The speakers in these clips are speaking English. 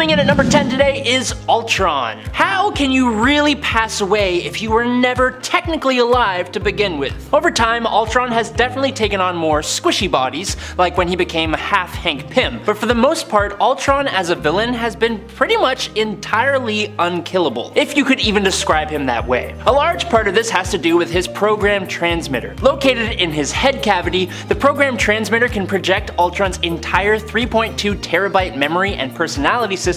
Coming in at number 10 today is Ultron. How can you really pass away if you were never technically alive to begin with? Over time, Ultron has definitely taken on more squishy bodies, like when he became half Hank Pym, but for the most part, Ultron as a villain has been pretty much entirely unkillable, if you could even describe him that way. A large part of this has to do with his program transmitter. Located in his head cavity, the program transmitter can project Ultron's entire 3.2 terabyte memory and personality system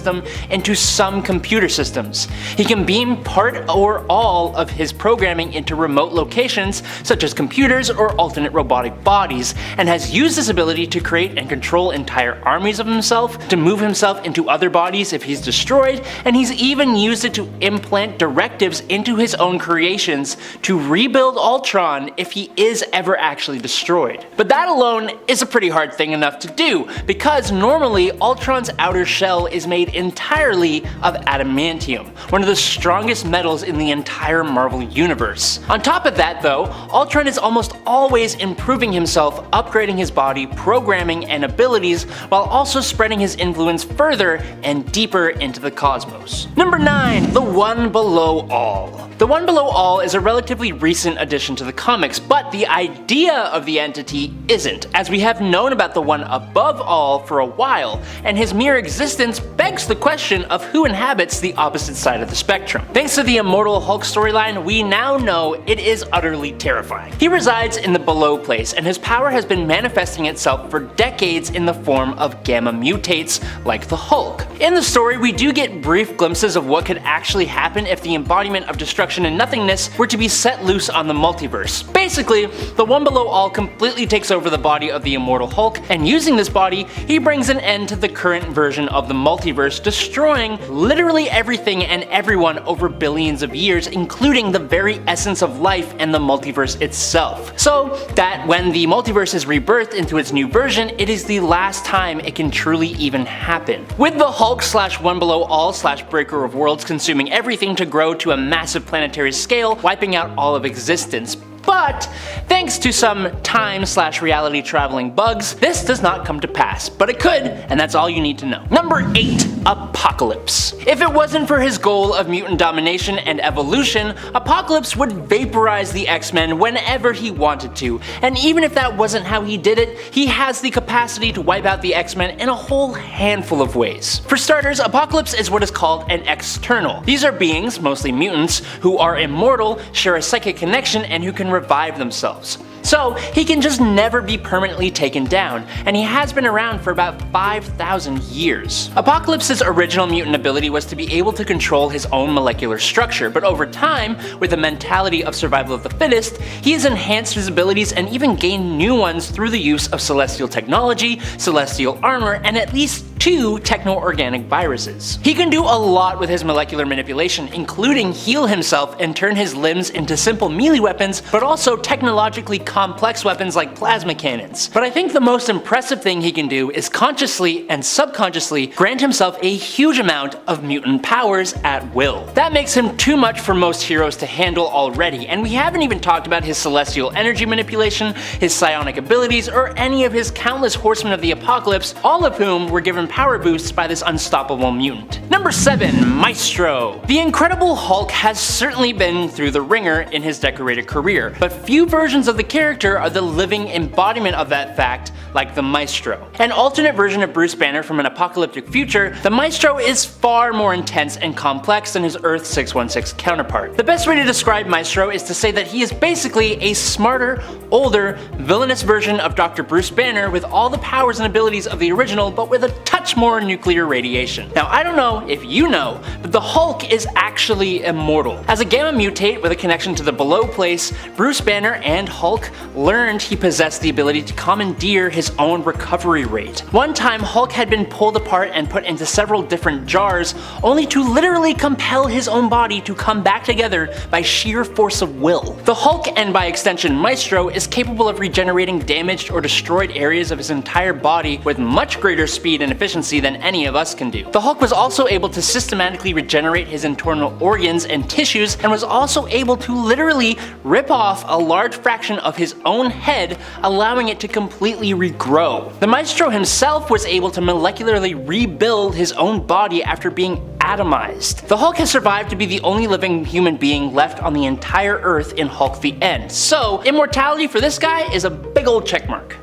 into some computer systems. He can beam part or all of his programming into remote locations, such as computers or alternate robotic bodies, and has used this ability to create and control entire armies of himself, to move himself into other bodies if he's destroyed, and he's even used it to implant directives into his own creations to rebuild Ultron if he is ever actually destroyed. But that alone is a pretty hard thing enough to do, because normally Ultron's outer shell is made entirely of adamantium, one of the strongest metals in the entire Marvel universe. On top of that though, Ultron is almost always improving himself, upgrading his body, programming, and abilities, while also spreading his influence further and deeper into the cosmos. Number 9. The One Below All. The One Below All is a relatively recent addition to the comics, but the idea of the entity isn't, as we have known about the One Above All for a while, and his mere existence begs the question of who inhabits the opposite side of the spectrum. Thanks to the Immortal Hulk storyline, we now know it is utterly terrifying. He resides in the below place, and his power has been manifesting itself for decades in the form of gamma mutates like the Hulk. In the story, we do get brief glimpses of what could actually happen if the embodiment of destruction and nothingness were to be set loose on the multiverse. Basically, the One Below All completely takes over the body of the Immortal Hulk, and using this body, he brings an end to the current version of the multiverse, destroying literally everything and everyone over billions of years, including the very essence of life and the multiverse itself. So that when the multiverse is rebirthed into its new version, it is the last time it can truly even happen. With the Hulk / One Below All / Breaker of Worlds consuming everything to grow to a massive planetary scale, wiping out all of existence. But thanks to some time/reality traveling bugs, this does not come to pass, but it could, and that's all you need to know. Number 8. Apocalypse. If it wasn't for his goal of mutant domination and evolution, Apocalypse would vaporize the X-Men whenever he wanted to, and even if that wasn't how he did it, he has the capacity to wipe out the X-Men in a whole handful of ways. For starters, Apocalypse is what is called an external. These are beings, mostly mutants, who are immortal, share a psychic connection, and who can revive themselves. So he can just never be permanently taken down, and he has been around for about 5,000 years. Apocalypse's original mutant ability was to be able to control his own molecular structure, but over time, with the mentality of survival of the fittest, he has enhanced his abilities and even gained new ones through the use of celestial technology, celestial armor, and at least 2 techno-organic viruses. He can do a lot with his molecular manipulation, including heal himself and turn his limbs into simple melee weapons, but also technologically complex weapons like plasma cannons. But I think the most impressive thing he can do is consciously and subconsciously grant himself a huge amount of mutant powers at will. That makes him too much for most heroes to handle already, and we haven't even talked about his celestial energy manipulation, his psionic abilities, or any of his countless horsemen of the apocalypse, all of whom were given power boosts by this unstoppable mutant. Number 7. Maestro. The Incredible Hulk has certainly been through the ringer in his decorated career, but few versions of the character are the living embodiment of that fact, like the Maestro. An alternate version of Bruce Banner from an apocalyptic future, the Maestro is far more intense and complex than his Earth 616 counterpart. The best way to describe Maestro is to say that he is basically a smarter, older, villainous version of Dr. Bruce Banner with all the powers and abilities of the original, but with a touch more nuclear radiation. Now, I don't know if you know, but the Hulk is actually immortal. As a gamma mutate with a connection to the below place, Bruce Banner and Hulk learned he possessed the ability to commandeer his own recovery rate. One time, Hulk had been pulled apart and put into several different jars, only to literally compel his own body to come back together by sheer force of will. The Hulk, and by extension Maestro, is capable of regenerating damaged or destroyed areas of his entire body with much greater speed and efficiency efficiency than any of us can do. The Hulk was also able to systematically regenerate his internal organs and tissues, and was also able to literally rip off a large fraction of his own head, allowing it to completely regrow. The Maestro himself was able to molecularly rebuild his own body after being atomized. The Hulk has survived to be the only living human being left on the entire Earth in Hulk the End, so immortality for this guy is a big old checkmark.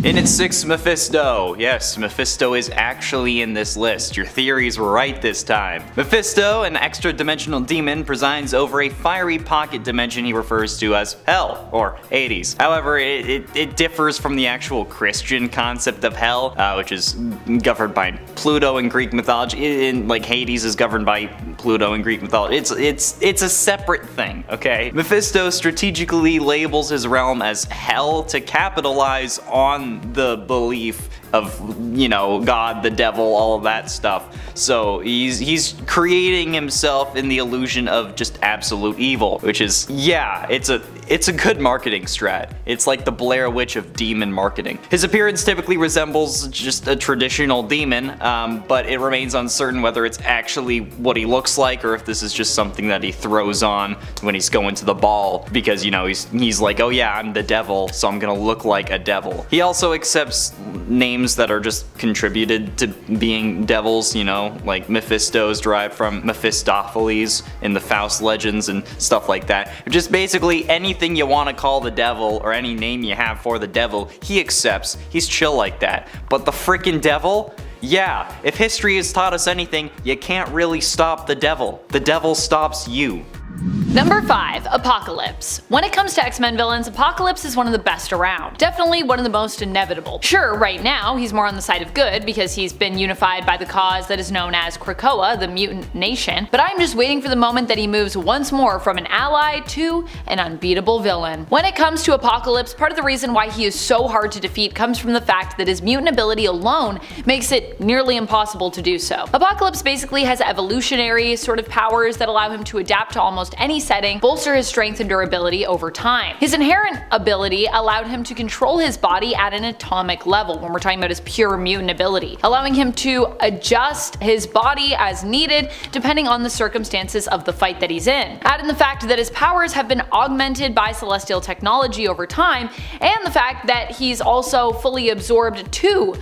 In at 6, Mephisto. Yes, Mephisto is actually in this list. Your theories were right this time. Mephisto, an extra-dimensional demon, presides over a fiery pocket dimension he refers to as Hell, or Hades. However, it differs from the actual Christian concept of Hell, which is governed by Pluto in Greek mythology. Like Hades is governed by Pluto in Greek mythology. It's a separate thing, okay? Mephisto strategically labels his realm as Hell to capitalize on the belief of, you know, God, the devil, all of that stuff. So he's creating himself in the illusion of just absolute evil, which is, yeah, it's a good marketing strat. It's like the Blair Witch of demon marketing. His appearance typically resembles just a traditional demon, but it remains uncertain whether it's actually what he looks like or if this is just something that he throws on when he's going to the ball because, you know, he's like, oh yeah, I'm the devil, so I'm gonna look like a devil. He also accepts names that are just contributed to being devils, you know, like Mephisto is derived from Mephistopheles in the Faust legends and stuff like that. Just basically anything you want to call the devil or any name you have for the devil, he accepts. He's chill like that. But the freaking devil? Yeah, if history has taught us anything, you can't really stop the devil. The devil stops you. Number 5. Apocalypse. When it comes to X-Men villains, Apocalypse is one of the best around. Definitely one of the most inevitable. Sure, right now, he's more on the side of good because he's been unified by the cause that is known as Krakoa, the mutant nation, but I'm just waiting for the moment that he moves once more from an ally to an unbeatable villain. When it comes to Apocalypse, part of the reason why he is so hard to defeat comes from the fact that his mutant ability alone makes it nearly impossible to do so. Apocalypse basically has evolutionary sort of powers that allow him to adapt to almost any setting, bolster his strength and durability over time. His inherent ability allowed him to control his body at an atomic level when we're talking about his pure mutant ability, allowing him to adjust his body as needed depending on the circumstances of the fight that he's in. Add in the fact that his powers have been augmented by celestial technology over time, and the fact that he's also fully absorbed two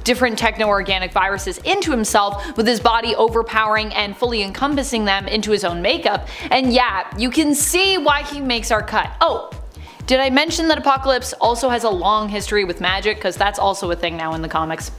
different techno-organic viruses into himself, with his body overpowering and fully encompassing them into his own makeup. And yeah, you can see why he makes our cut. Oh, did I mention that Apocalypse also has a long history with magic? Because that's also a thing now in the comics.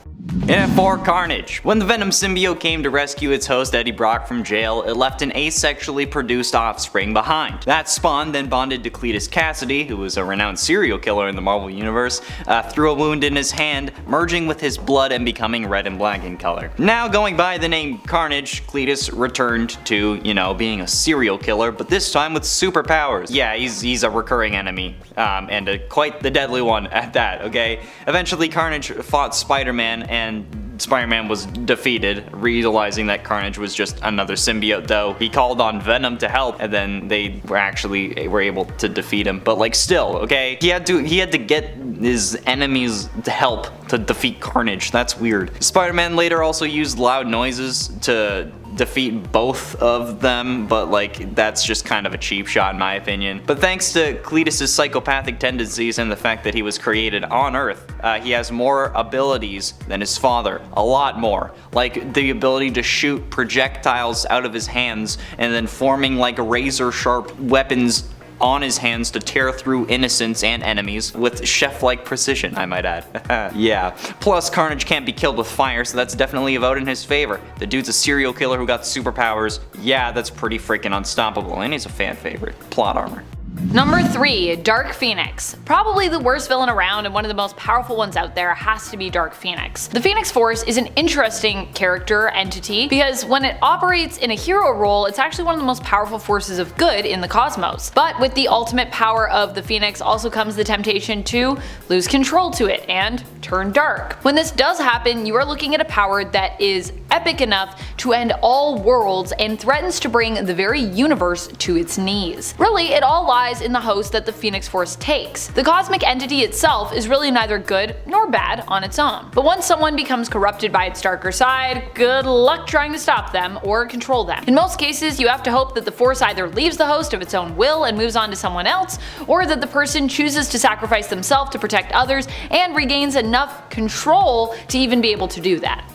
In 4, Carnage. When the Venom symbiote came to rescue its host Eddie Brock from jail, it left an asexually produced offspring behind. That spawn then bonded to Cletus Cassidy, who was a renowned serial killer in the Marvel Universe, through a wound in his hand, merging with his blood and becoming red and black in color. Now going by the name Carnage, Cletus returned to, you know, being a serial killer, but this time with superpowers. Yeah, he's a recurring enemy, and quite the deadly one at that, okay? Eventually Carnage fought Spider-Man, and Spider-Man was defeated, realizing that Carnage was just another symbiote. Though he called on Venom to help, and then they were able to defeat him. But like still, okay, he had to get his enemies to help to defeat Carnage. That's weird. Spider-Man later also used loud noises to defeat both of them, but like that's just kind of a cheap shot in my opinion. But thanks to Cletus' psychopathic tendencies and the fact that he was created on Earth, he has more abilities than his father. A lot more. Like the ability to shoot projectiles out of his hands and then forming like razor sharp weapons on his hands to tear through innocents and enemies with chef-like precision, I might add. Yeah. Plus, Carnage can't be killed with fire, so that's definitely a vote in his favor. The dude's a serial killer who got superpowers. Yeah, that's pretty freaking unstoppable, and he's a fan favorite. Plot armor. Number 3. Dark Phoenix. Probably the worst villain around and one of the most powerful ones out there has to be Dark Phoenix. The Phoenix Force is an interesting character entity because when it operates in a hero role, it's actually one of the most powerful forces of good in the cosmos. But with the ultimate power of the Phoenix also comes the temptation to lose control to it and turn dark. When this does happen, you are looking at a power that is epic enough to end all worlds and threatens to bring the very universe to its knees. Really, it all lies in the host that the Phoenix Force takes. The cosmic entity itself is really neither good nor bad on its own. But once someone becomes corrupted by its darker side, good luck trying to stop them or control them. In most cases, you have to hope that the Force either leaves the host of its own will and moves on to someone else, or that the person chooses to sacrifice themselves to protect others and regains enough control to even be able to do that.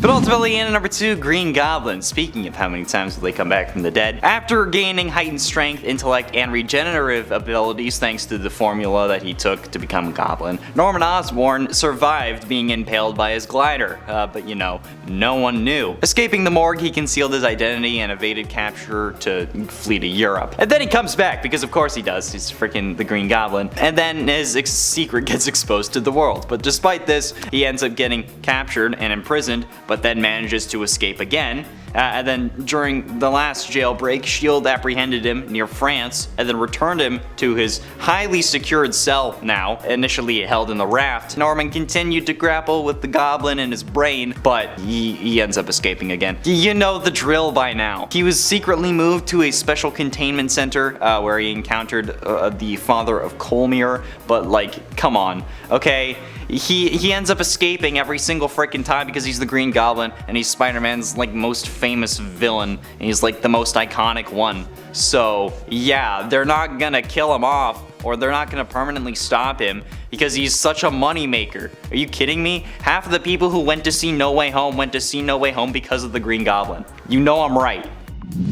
But ultimately, in at number 2, Green Goblin. Speaking of how many times will they come back from the dead, after gaining heightened strength, intellect, and regenerative abilities thanks to the formula that he took to become a goblin, Norman Osborn survived being impaled by his glider, but you know, no one knew. Escaping the morgue, he concealed his identity and evaded capture to flee to Europe. And then he comes back, because of course he does, he's freaking the Green Goblin, and then his secret gets exposed to the world. But despite this, he ends up getting captured and imprisoned, but then manages to escape again. And then during the last jailbreak, S.H.I.E.L.D. apprehended him near France and then returned him to his highly secured cell now, initially held in the raft. Norman continued to grapple with the goblin in his brain, but he ends up escaping again. You know the drill by now. He was secretly moved to a special containment center where he encountered the father of Colmere, but like, come on, okay? He ends up escaping every single freaking time because he's the Green Goblin and he's Spider-Man's like most famous villain and he's like the most iconic one. So yeah, they're not gonna kill him off or they're not gonna permanently stop him because he's such a moneymaker. Are you kidding me? Half of the people who went to see No Way Home went to see No Way Home because of the Green Goblin. You know I'm right.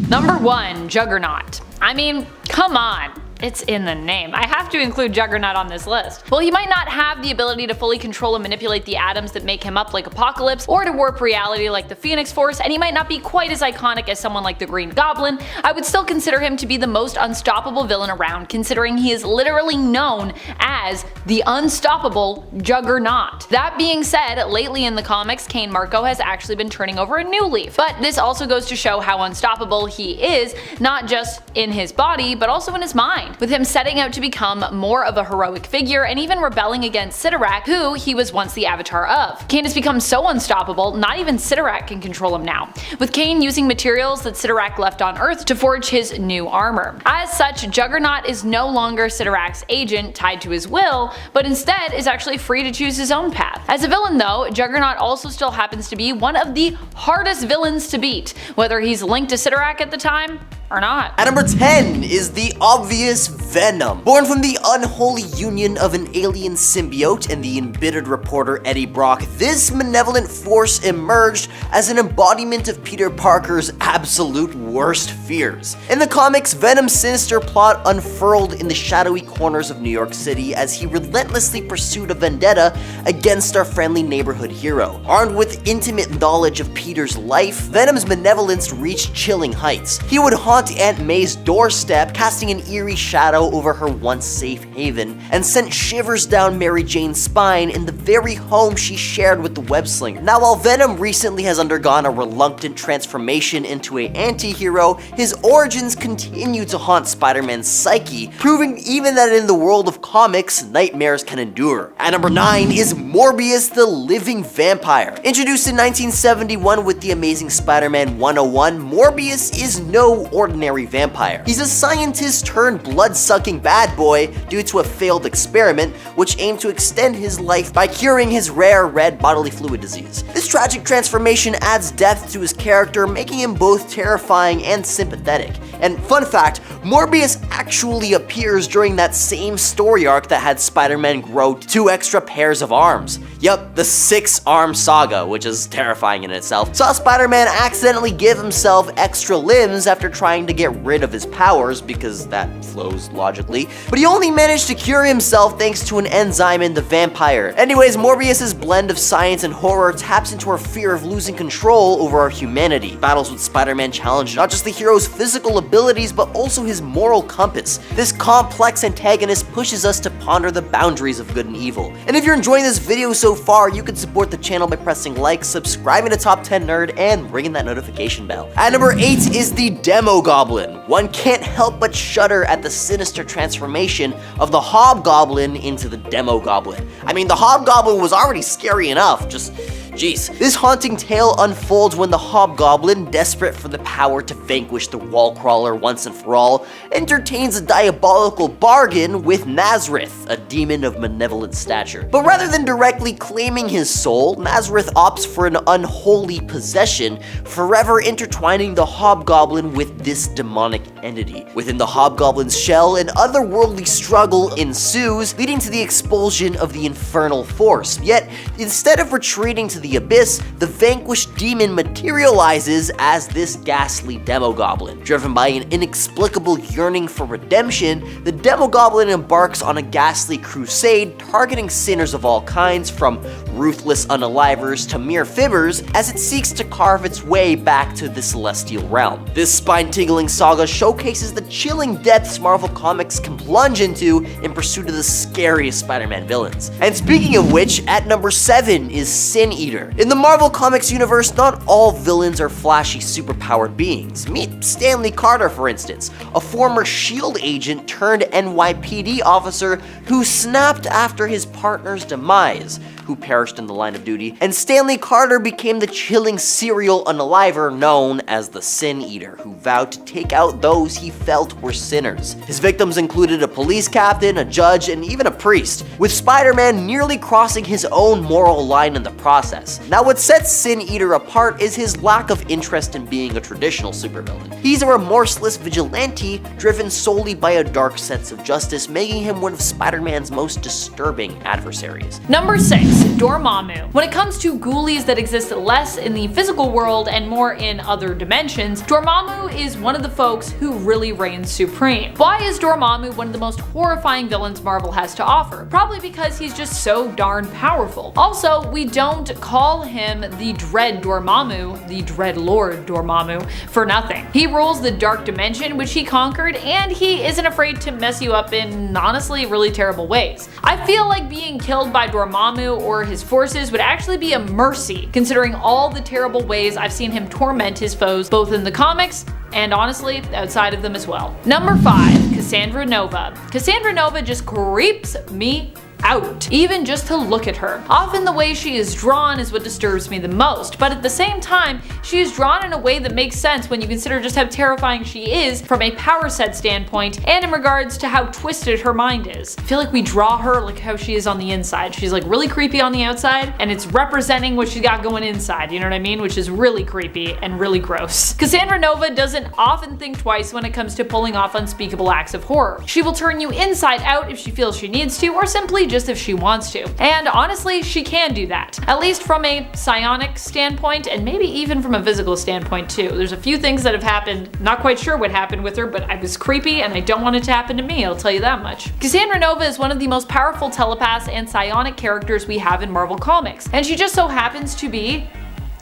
Number 1, Juggernaut. I mean, come on. It's in the name. I have to include Juggernaut on this list. Well, he might not have the ability to fully control and manipulate the atoms that make him up like Apocalypse, or to warp reality like the Phoenix Force, and he might not be quite as iconic as someone like the Green Goblin. I would still consider him to be the most unstoppable villain around, considering he is literally known as the unstoppable Juggernaut. That being said, lately in the comics, Cain Marko has actually been turning over a new leaf, but this also goes to show how unstoppable he is, not just in his body, but also in his mind, with him setting out to become more of a heroic figure and even rebelling against Sidorak, who he was once the avatar of. Cain has become so unstoppable, not even Sidorak can control him now, with Cain using materials that Sidorak left on Earth to forge his new armor. As such, Juggernaut is no longer Sidorak's agent tied to his will, but instead is actually free to choose his own path. As a villain though, Juggernaut also still happens to be one of the hardest villains to beat, whether he's linked to Sidorak at the time or not. At number 10 is the obvious Venom. Born from the unholy union of an alien symbiote and the embittered reporter Eddie Brock, this malevolent force emerged as an embodiment of Peter Parker's absolute worst fears. In the comics, Venom's sinister plot unfurled in the shadowy corners of New York City as he relentlessly pursued a vendetta against our friendly neighborhood hero. Armed with intimate knowledge of Peter's life, Venom's malevolence reached chilling heights. He would haunt Aunt May's doorstep, casting an eerie shadow over her once safe haven, and sent shivers down Mary Jane's spine in the very home she shared with the web-slinger. Now, while Venom recently has undergone a reluctant transformation into an anti-hero, his origins continue to haunt Spider-Man's psyche, proving even that in the world of comics, nightmares can endure. At number 9 is Morbius the Living Vampire. Introduced in 1971 with The Amazing Spider-Man 101, Morbius is no ordinary vampire. He's a scientist turned blood-sucking bad boy due to a failed experiment which aimed to extend his life by curing his rare red bodily fluid disease. This tragic transformation adds depth to his character, making him both terrifying and sympathetic. And fun fact, Morbius actually appears during that same story arc that had Spider-Man grow 2 extra pairs of arms. Yup, the 6-arm saga, which is terrifying in itself, saw Spider-Man accidentally give himself extra limbs after trying to get rid of his powers, because that flows logically, but he only managed to cure himself thanks to an enzyme in the vampire. Anyways, Morbius's blend of science and horror taps into our fear of losing control over our humanity. Battles with Spider-Man challenge not just the hero's physical abilities, but also his moral compass. This complex antagonist pushes us to ponder the boundaries of good and evil. And if you're enjoying this video so far, you can support the channel by pressing like, subscribing to Top 10 Nerd, and ringing that notification bell. At number 8 is the Demogoblin. One can't help but shudder at the sinister transformation of the Hobgoblin into the Demogoblin. I mean, the Hobgoblin was already scary enough, just Jeez. This haunting tale unfolds when the Hobgoblin, desperate for the power to vanquish the Wallcrawler once and for all, entertains a diabolical bargain with Nazareth, a demon of malevolent stature. But rather than directly claiming his soul, Nazareth opts for an unholy possession, forever intertwining the Hobgoblin with this demonic entity. Within the Hobgoblin's shell, an otherworldly struggle ensues, leading to the expulsion of the infernal force. Yet, instead of retreating to the abyss, the vanquished demon materializes as this ghastly Demogoblin. Driven by an inexplicable yearning for redemption, the Demogoblin embarks on a ghastly crusade targeting sinners of all kinds, from ruthless unalivers to mere fibbers, as it seeks to carve its way back to the celestial realm. This spine-tingling saga showcases the chilling depths Marvel Comics can plunge into in pursuit of the scariest Spider-Man villains. And speaking of which, at number 7 is Sin Eater. In the Marvel Comics universe, not all villains are flashy superpowered beings. Meet Stanley Carter, for instance, a former S.H.I.E.L.D. agent turned NYPD officer who snapped after his partner's demise, who perished in the line of duty, and Stanley Carter became the chilling serial unaliver known as the Sin Eater, who vowed to take out those he felt were sinners. His victims included a police captain, a judge, and even a priest, with Spider-Man nearly crossing his own moral line in the process. Now, what sets Sin Eater apart is his lack of interest in being a traditional supervillain. He's a remorseless vigilante driven solely by a dark sense of justice, making him one of Spider-Man's most disturbing adversaries. Number 6. Dormammu. When it comes to ghoulies that exist less in the physical world and more in other dimensions, Dormammu is one of the folks who really reigns supreme. Why is Dormammu one of the most horrifying villains Marvel has to offer? Probably because he's just so darn powerful. Also, we don't call him the Dread Dormammu, the Dread Lord Dormammu, for nothing. He rules the dark dimension, which he conquered, and he isn't afraid to mess you up in, honestly, really terrible ways. I feel like being killed by Dormammu or his forces would actually be a mercy, considering all the terrible ways I've seen him torment his foes, both in the comics and honestly, outside of them as well. Number 5, Cassandra Nova. Cassandra Nova just creeps me out, even just to look at her. Often the way she is drawn is what disturbs me the most, but at the same time, she is drawn in a way that makes sense when you consider just how terrifying she is from a power set standpoint and in regards to how twisted her mind is. I feel like we draw her like how she is on the inside. She's like really creepy on the outside, and it's representing what she's got going inside, you know what I mean? Which is really creepy and really gross. Cassandra Nova doesn't often think twice when it comes to pulling off unspeakable acts of horror. She will turn you inside out if she feels she needs to, or simply just if she wants to. And honestly, she can do that. At least from a psionic standpoint, and maybe even from a physical standpoint too. There's a few things that have happened, not quite sure what happened with her, but I was creepy and I don't want it to happen to me, I'll tell you that much. Cassandra Nova is one of the most powerful telepaths and psionic characters we have in Marvel Comics, and she just so happens to be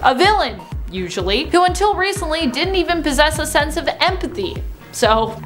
a villain, usually, who until recently didn't even possess a sense of empathy. So,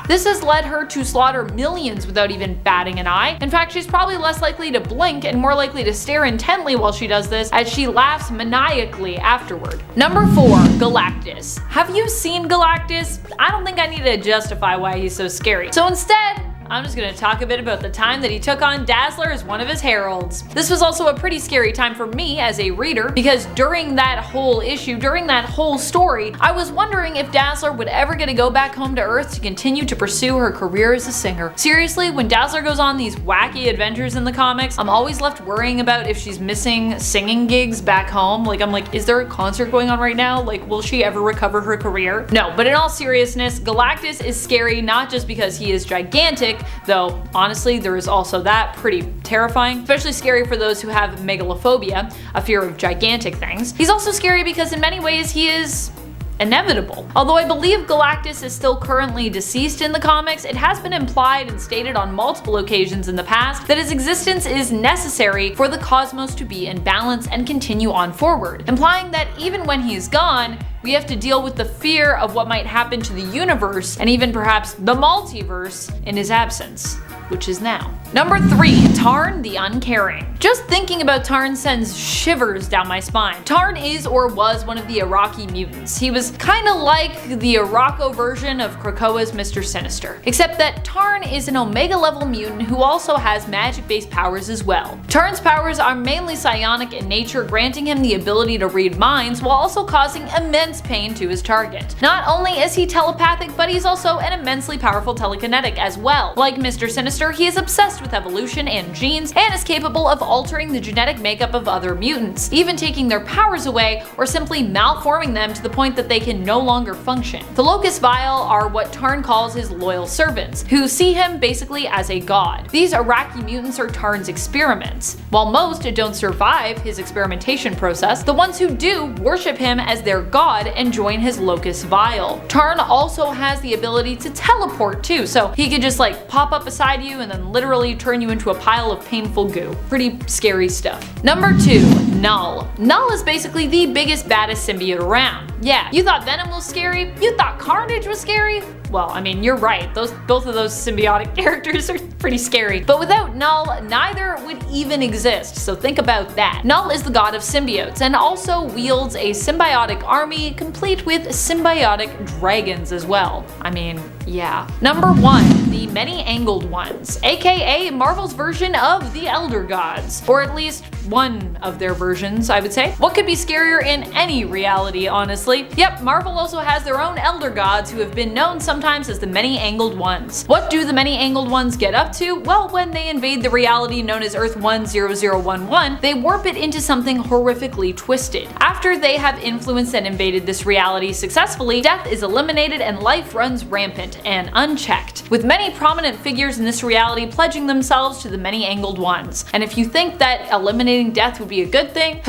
this has led her to slaughter millions without even batting an eye. In fact, she's probably less likely to blink and more likely to stare intently while she does this, as she laughs maniacally afterward. Number 4, Galactus. Have you seen Galactus? I don't think I need to justify why he's so scary. So instead, I'm just gonna talk a bit about the time that he took on Dazzler as one of his heralds. This was also a pretty scary time for me as a reader, because during that whole issue, during that whole story, I was wondering if Dazzler would ever get to go back home to Earth to continue to pursue her career as a singer. Seriously, when Dazzler goes on these wacky adventures in the comics, I'm always left worrying about if she's missing singing gigs back home. I'm like, is there a concert going on right now? Like, will she ever recover her career? No, but in all seriousness, Galactus is scary not just because he is gigantic, though honestly there is also that pretty terrifying, especially scary for those who have megalophobia, a fear of gigantic things. He's also scary because in many ways he is inevitable. Although I believe Galactus is still currently deceased in the comics, it has been implied and stated on multiple occasions in the past that his existence is necessary for the cosmos to be in balance and continue on forward, implying that even when he's gone, we have to deal with the fear of what might happen to the universe and even perhaps the multiverse in his absence. which is now. Number 3. Tarn the Uncaring. Just thinking about Tarn sends shivers down my spine. Tarn is or was one of the Iraqi mutants. He was kinda like the Araco version of Krakoa's Mr. Sinister, except that Tarn is an Omega level mutant who also has magic-based powers as well. Tarn's powers are mainly psionic in nature, granting him the ability to read minds while also causing immense pain to his target. Not only is he telepathic, but he's also an immensely powerful telekinetic as well. Like Mr. Sinister, he is obsessed with evolution and genes and is capable of altering the genetic makeup of other mutants, even taking their powers away or simply malforming them to the point that they can no longer function. The Locust Vile are what Tarn calls his loyal servants, who see him basically as a god. These Iraqi mutants are Tarn's experiments. While most don't survive his experimentation process, the ones who do worship him as their god and join his Locust Vile. Tarn also has the ability to teleport too, so he could just like pop up beside you and then literally turn you into a pile of painful goo. Pretty scary stuff. Number 2. Null. Null is basically the biggest, baddest symbiote around. Yeah, you thought Venom was scary? You thought Carnage was scary? Well, I mean, you're right. Both of those symbiotic characters are pretty scary. But without Null, neither would even exist, so think about that. Null is the god of symbiotes and also wields a symbiotic army complete with symbiotic dragons as well. I mean, yeah. Number 1. The Many-Angled Ones, aka Marvel's version of the Elder Gods. Or at least one of their versions, I would say. What could be scarier in any reality, honestly? Yep, Marvel also has their own Elder Gods who have been known sometimes as the Many-Angled Ones. What do the Many-Angled Ones get up to? Well, when they invade the reality known as Earth 10011, they warp it into something horrifically twisted. After they have influenced and invaded this reality successfully, death is eliminated and life runs rampant and unchecked, with many prominent figures in this reality pledging themselves to the Many-Angled Ones. And if you think that eliminating death would be a good thing,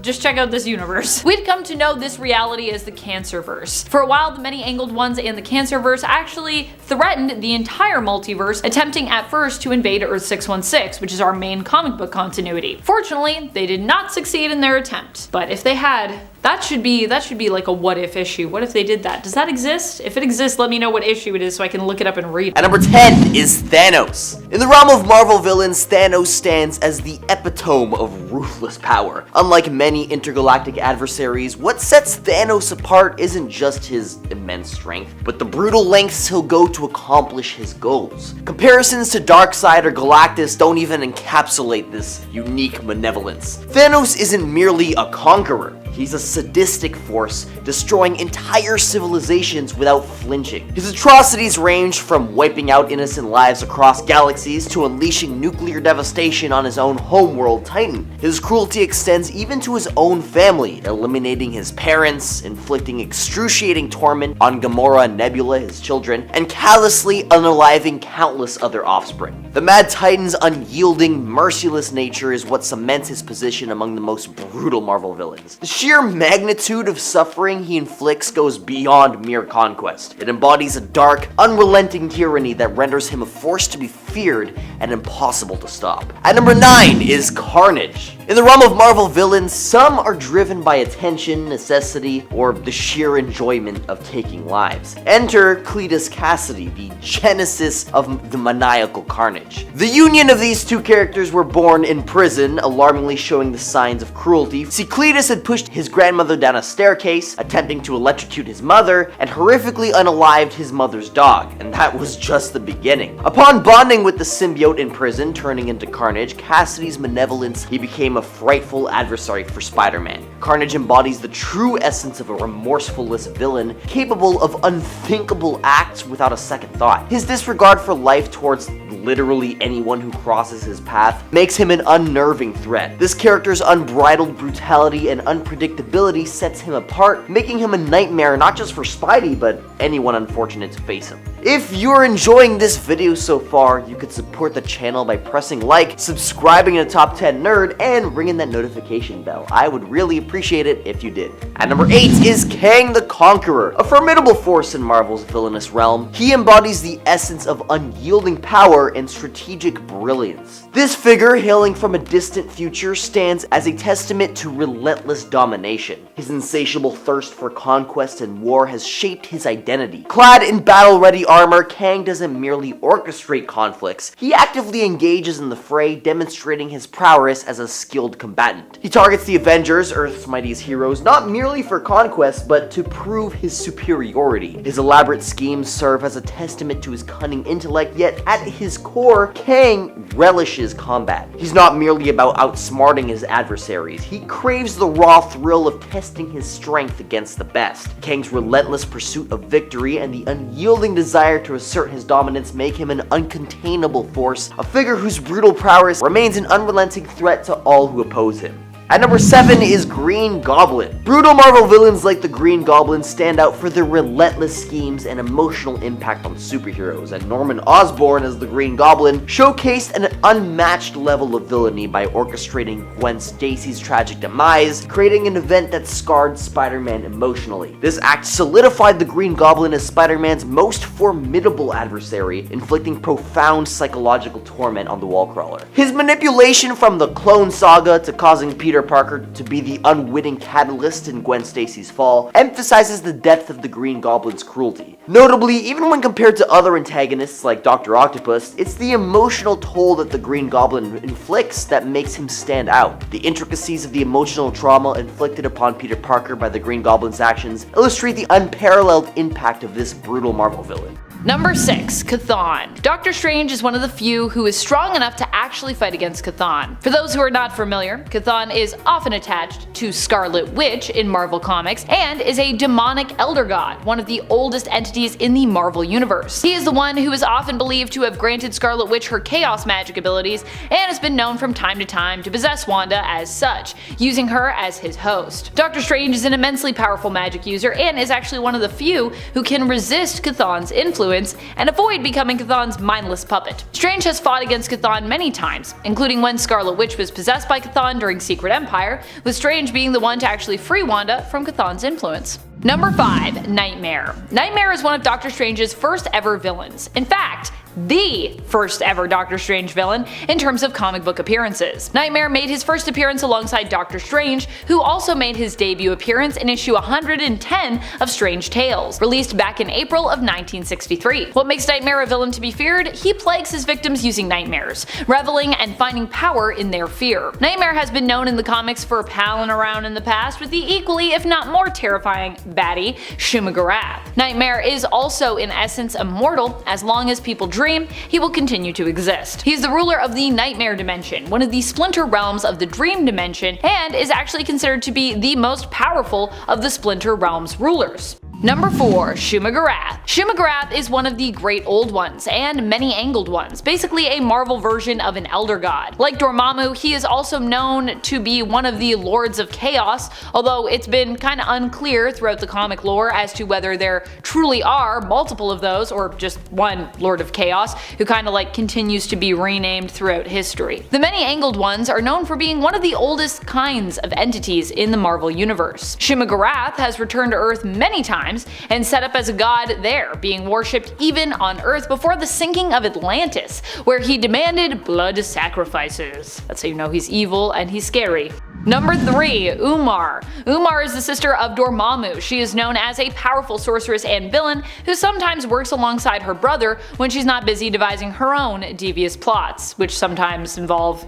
just check out this universe. We'd come to know this reality as the Cancerverse. For a while, the Many-Angled Ones and the Cancerverse actually threatened the entire multiverse, attempting at first to invade Earth 616, which is our main comic book continuity. Fortunately, they did not succeed in their attempt. But if they had, that should be like a what if issue. What if they did that? Does that exist? If it exists, let me know what issue it is so I can look it up and read it. At number 10 is Thanos. In the realm of Marvel villains, Thanos stands as the epitome of ruthless power. Unlike many intergalactic adversaries, what sets Thanos apart isn't just his immense strength, but the brutal lengths he'll go to accomplish his goals. Comparisons to Darkseid or Galactus don't even encapsulate this unique malevolence. Thanos isn't merely a conqueror. He's a sadistic force, destroying entire civilizations without flinching. His atrocities range from wiping out innocent lives across galaxies to unleashing nuclear devastation on his own homeworld Titan. His cruelty extends even to his own family, eliminating his parents, inflicting excruciating torment on Gamora and Nebula, his children, and callously unaliving countless other offspring. The Mad Titan's unyielding, merciless nature is what cements his position among the most brutal Marvel villains. The sheer magnitude of suffering he inflicts goes beyond mere conquest. It embodies a dark, unrelenting tyranny that renders him a force to be feared and impossible to stop. At number 9 is Carnage. In the realm of Marvel villains, some are driven by attention, necessity, or the sheer enjoyment of taking lives. Enter Cletus Cassidy, the genesis of the maniacal Carnage. The union of these two characters were born in prison, alarmingly showing the signs of cruelty. See, Cletus had pushed his grandmother down a staircase, attempting to electrocute his mother, and horrifically unalived his mother's dog, and that was just the beginning. Upon bonding with the symbiote in prison, turning into Carnage, Cassidy's malevolence, he became a frightful adversary for Spider-Man. Carnage embodies the true essence of a remorseful-less villain, capable of unthinkable acts without a second thought. His disregard for life towards literally anyone who crosses his path makes him an unnerving threat. This character's unbridled brutality and unpredictability sets him apart, making him a nightmare not just for Spidey, but anyone unfortunate to face him. If you're enjoying this video so far, you could support the channel by pressing like, subscribing to Top 10 Nerd, and ringing that notification bell. I would really appreciate it if you did. At number 8 is Kang the Conqueror, a formidable force in Marvel's villainous realm. He embodies the essence of unyielding power and strategic brilliance. This figure, hailing from a distant future, stands as a testament to relentless domination. His insatiable thirst for conquest and war has shaped his identity. Clad in battle-ready armor, Kang doesn't merely orchestrate conflicts, he actively engages in the fray, demonstrating his prowess as a skilled combatant. He targets the Avengers, Earth's mightiest heroes, not merely for conquest, but to prove his superiority. His elaborate schemes serve as a testament to his cunning intellect, yet at his core, Kang relishes combat. He's not merely about outsmarting his adversaries, he craves the raw thrill of testing his strength against the best. Kang's relentless pursuit of victory and the unyielding desire to assert his dominance make him an uncontainable force, a figure whose brutal prowess remains an unrelenting threat to all who oppose him. At number 7 is Green Goblin. Brutal Marvel villains like the Green Goblin stand out for their relentless schemes and emotional impact on superheroes, and Norman Osborn as the Green Goblin showcased an unmatched level of villainy by orchestrating Gwen Stacy's tragic demise, creating an event that scarred Spider-Man emotionally. This act solidified the Green Goblin as Spider-Man's most formidable adversary, inflicting profound psychological torment on the Wallcrawler. His manipulation from the Clone Saga to causing Peter Parker to be the unwitting catalyst in Gwen Stacy's fall emphasizes the depth of the Green Goblin's cruelty. Notably, even when compared to other antagonists like Dr. Octopus, it's the emotional toll that the Green Goblin inflicts that makes him stand out. The intricacies of the emotional trauma inflicted upon Peter Parker by the Green Goblin's actions illustrate the unparalleled impact of this brutal Marvel villain. Number 6. Chthon. Doctor Strange is one of the few who is strong enough to actually fight against Chthon. For those who are not familiar, Chthon is often attached to Scarlet Witch in Marvel Comics and is a demonic elder god, one of the oldest entities in the Marvel Universe. He is the one who is often believed to have granted Scarlet Witch her chaos magic abilities and has been known from time to time to possess Wanda as such, using her as his host. Doctor Strange is an immensely powerful magic user and is actually one of the few who can resist Chthon's influence and avoid becoming Chthon's mindless puppet. Strange has fought against Chthon many times, including when Scarlet Witch was possessed by Chthon during Secret Empire, with Strange being the one to actually free Wanda from Chthon's influence. Number 5. Nightmare. Nightmare is one of Doctor Strange's first ever villains. In fact, the first ever Doctor Strange villain in terms of comic book appearances. Nightmare made his first appearance alongside Doctor Strange, who also made his debut appearance in issue 110 of Strange Tales, released back in April of 1963. What makes Nightmare a villain to be feared? He plagues his victims using nightmares, reveling and finding power in their fear. Nightmare has been known in the comics for palling around in the past with the equally, if not more terrifying, baddie, Shuma-Gorath. Nightmare is also in essence immortal. As long as people dream, he will continue to exist. He is the ruler of the Nightmare Dimension, one of the splinter realms of the Dream Dimension, and is actually considered to be the most powerful of the Splinter Realms rulers. Number 4. Shuma-Gorath. Shuma-Gorath is one of the Great Old Ones, and many-angled ones, basically a Marvel version of an Elder God. Like Dormammu, he is also known to be one of the Lords of Chaos, although it's been kinda unclear throughout the comic lore as to whether there truly are multiple of those, or just one Lord of Chaos, who kinda like continues to be renamed throughout history. The many-angled ones are known for being one of the oldest kinds of entities in the Marvel Universe. Shuma-Gorath has returned to Earth many times and set up as a god there, being worshipped even on Earth before the sinking of Atlantis, where he demanded blood sacrifices. That's how you know he's evil and he's scary. Number 3. Umar. Umar is the sister of Dormammu. She is known as a powerful sorceress and villain who sometimes works alongside her brother when she's not busy devising her own devious plots, which sometimes involve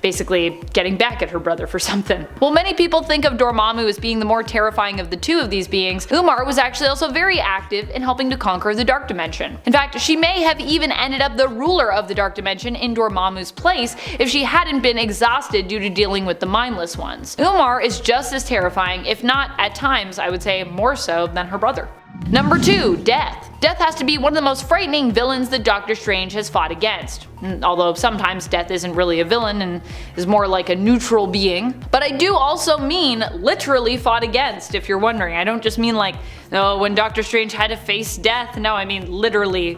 basically getting back at her brother for something. While many people think of Dormammu as being the more terrifying of the two of these beings, Umar was actually also very active in helping to conquer the Dark Dimension. In fact, she may have even ended up the ruler of the Dark Dimension in Dormammu's place if she hadn't been exhausted due to dealing with the mindless ones. Umar is just as terrifying, if not at times I would say more so, than her brother. Number 2. Death. Death has to be one of the most frightening villains that Doctor Strange has fought against. Although sometimes Death isn't really a villain and is more like a neutral being. But I do also mean literally fought against, if you're wondering. I don't just mean like, oh, when Doctor Strange had to face Death. No, I mean literally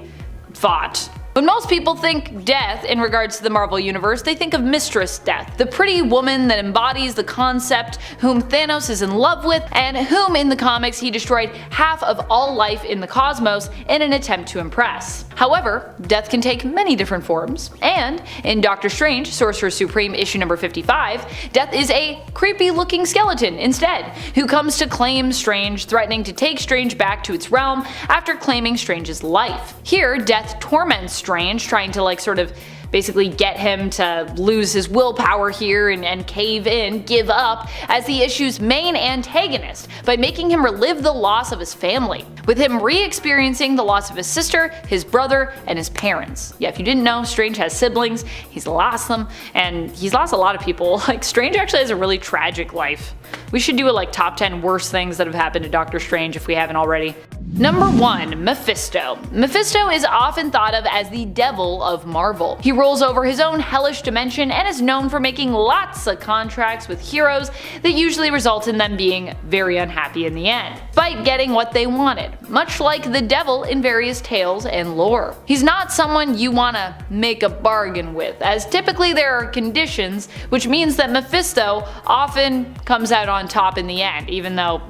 fought. When most people think death in regards to the Marvel Universe, they think of Mistress Death, the pretty woman that embodies the concept, whom Thanos is in love with, and whom in the comics he destroyed half of all life in the cosmos in an attempt to impress. However, death can take many different forms, and in Doctor Strange, Sorcerer Supreme issue number 55, Death is a creepy looking skeleton instead, who comes to claim Strange, threatening to take Strange back to its realm after claiming Strange's life. Here, Death torments Strange, trying to sort of basically get him to lose his willpower here and cave in, give up, as the issue's main antagonist by making him relive the loss of his family, with him re-experiencing the loss of his sister, his brother, and his parents. Yeah, if you didn't know, Strange has siblings, he's lost them, and he's lost a lot of people. Strange actually has a really tragic life. We should do a top 10 worst things that have happened to Doctor Strange if we haven't already. Number 1. Mephisto. Mephisto is often thought of as the devil of Marvel. He rules over his own hellish dimension and is known for making lots of contracts with heroes that usually result in them being very unhappy in the end, despite getting what they wanted, much like the devil in various tales and lore. He's not someone you wanna make a bargain with, as typically there are conditions, which means that Mephisto often comes out on top in the end, even though,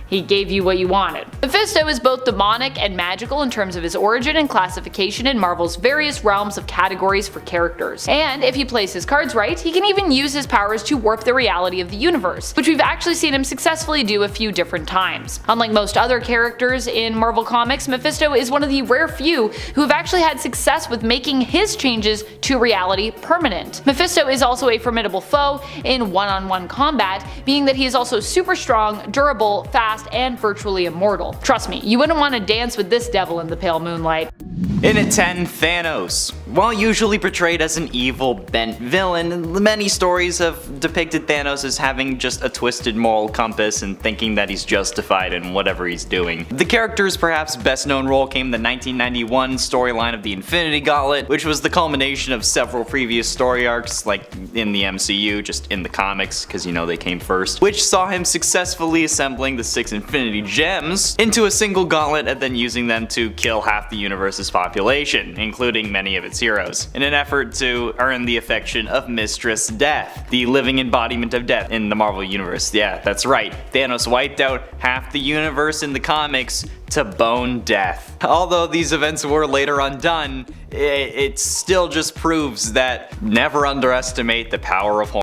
he gave you what you wanted. Mephisto is both demonic and magical in terms of his origin and classification in Marvel's various realms of categories for characters. And if he plays his cards right, he can even use his powers to warp the reality of the universe, which we've actually seen him successfully do a few different times. Unlike most other characters in Marvel Comics, Mephisto is one of the rare few who have actually had success with making his changes to reality permanent. Mephisto is also a formidable foe in one-on-one combat, being that he is also super strong, durable, fast, and virtually immortal. Trust me, you wouldn't want to dance with this devil in the pale moonlight. In at 10, Thanos. While usually portrayed as an evil, bent villain, many stories have depicted Thanos as having just a twisted moral compass and thinking that he's justified in whatever he's doing. The character's perhaps best known role came in the 1991 storyline of the Infinity Gauntlet, which was the culmination of several previous story arcs, like in the MCU, just in the comics, because they came first, which saw him successfully assembling the 6 Infinity Gems into a single gauntlet and then using them to kill half the universe's population, including many of its heroes, in an effort to earn the affection of Mistress Death, the living embodiment of death in the Marvel Universe. Yeah, that's right, Thanos wiped out half the universe in the comics to bone death. Although these events were later undone, it still just proves that never underestimate the power of horny.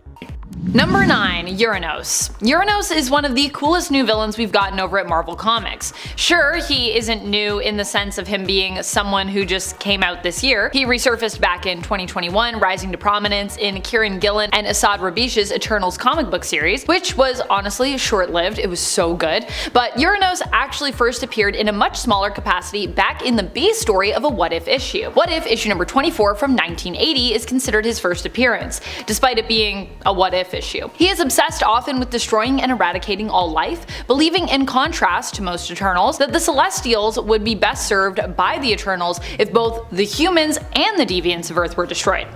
Number 9. Uranos. Uranos is one of the coolest new villains we've gotten over at Marvel Comics. Sure, he isn't new in the sense of him being someone who just came out this year. He resurfaced back in 2021, rising to prominence in Kieran Gillen and Asad Rabish's Eternals comic book series, which was honestly short-lived. It was so good. But Uranos actually first appeared in a much smaller capacity back in the B story of a What If issue. What If issue number 24 from 1980 is considered his first appearance, despite it being a What If issue. He is obsessed often with destroying and eradicating all life, believing in contrast to most Eternals that the Celestials would be best served by the Eternals if both the humans and the deviants of Earth were destroyed.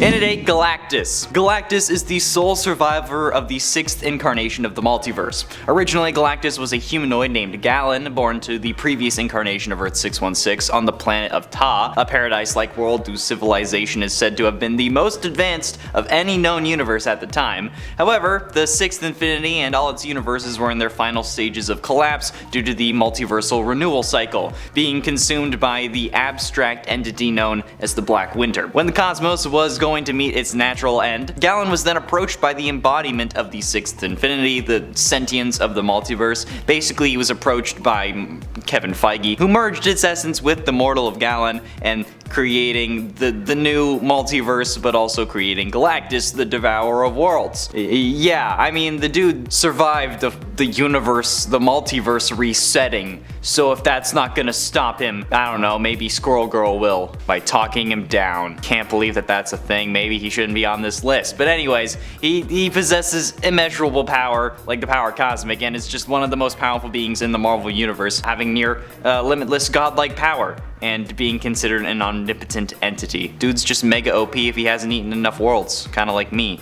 In at 8, Galactus. Galactus is the sole survivor of the 6th incarnation of the multiverse. Originally, Galactus was a humanoid named Galen, born to the previous incarnation of Earth-616 on the planet of Ta, a paradise-like world whose civilization is said to have been the most advanced of any known universe at the time. However, the 6th Infinity and all its universes were in their final stages of collapse due to the multiversal renewal cycle, being consumed by the abstract entity known as the Black Winter. When the cosmos was going to meet its natural end, Galen was then approached by the embodiment of the 6th Infinity, the sentience of the multiverse. Basically, he was approached by Kevin Feige, who merged its essence with the mortal of Galen and creating the new multiverse, but also creating Galactus, the Devourer of Worlds. Yeah, I mean, the dude survived the universe, the multiverse resetting, so if that's not gonna stop him, I don't know, maybe Squirrel Girl will, by talking him down. Can't believe that that's a thing, maybe he shouldn't be on this list. But anyways, he possesses immeasurable power, like the power cosmic, and is just one of the most powerful beings in the Marvel Universe, having near limitless godlike power, and being considered an omnipotent entity. Dude's just mega OP if he hasn't eaten enough worlds, kinda like me.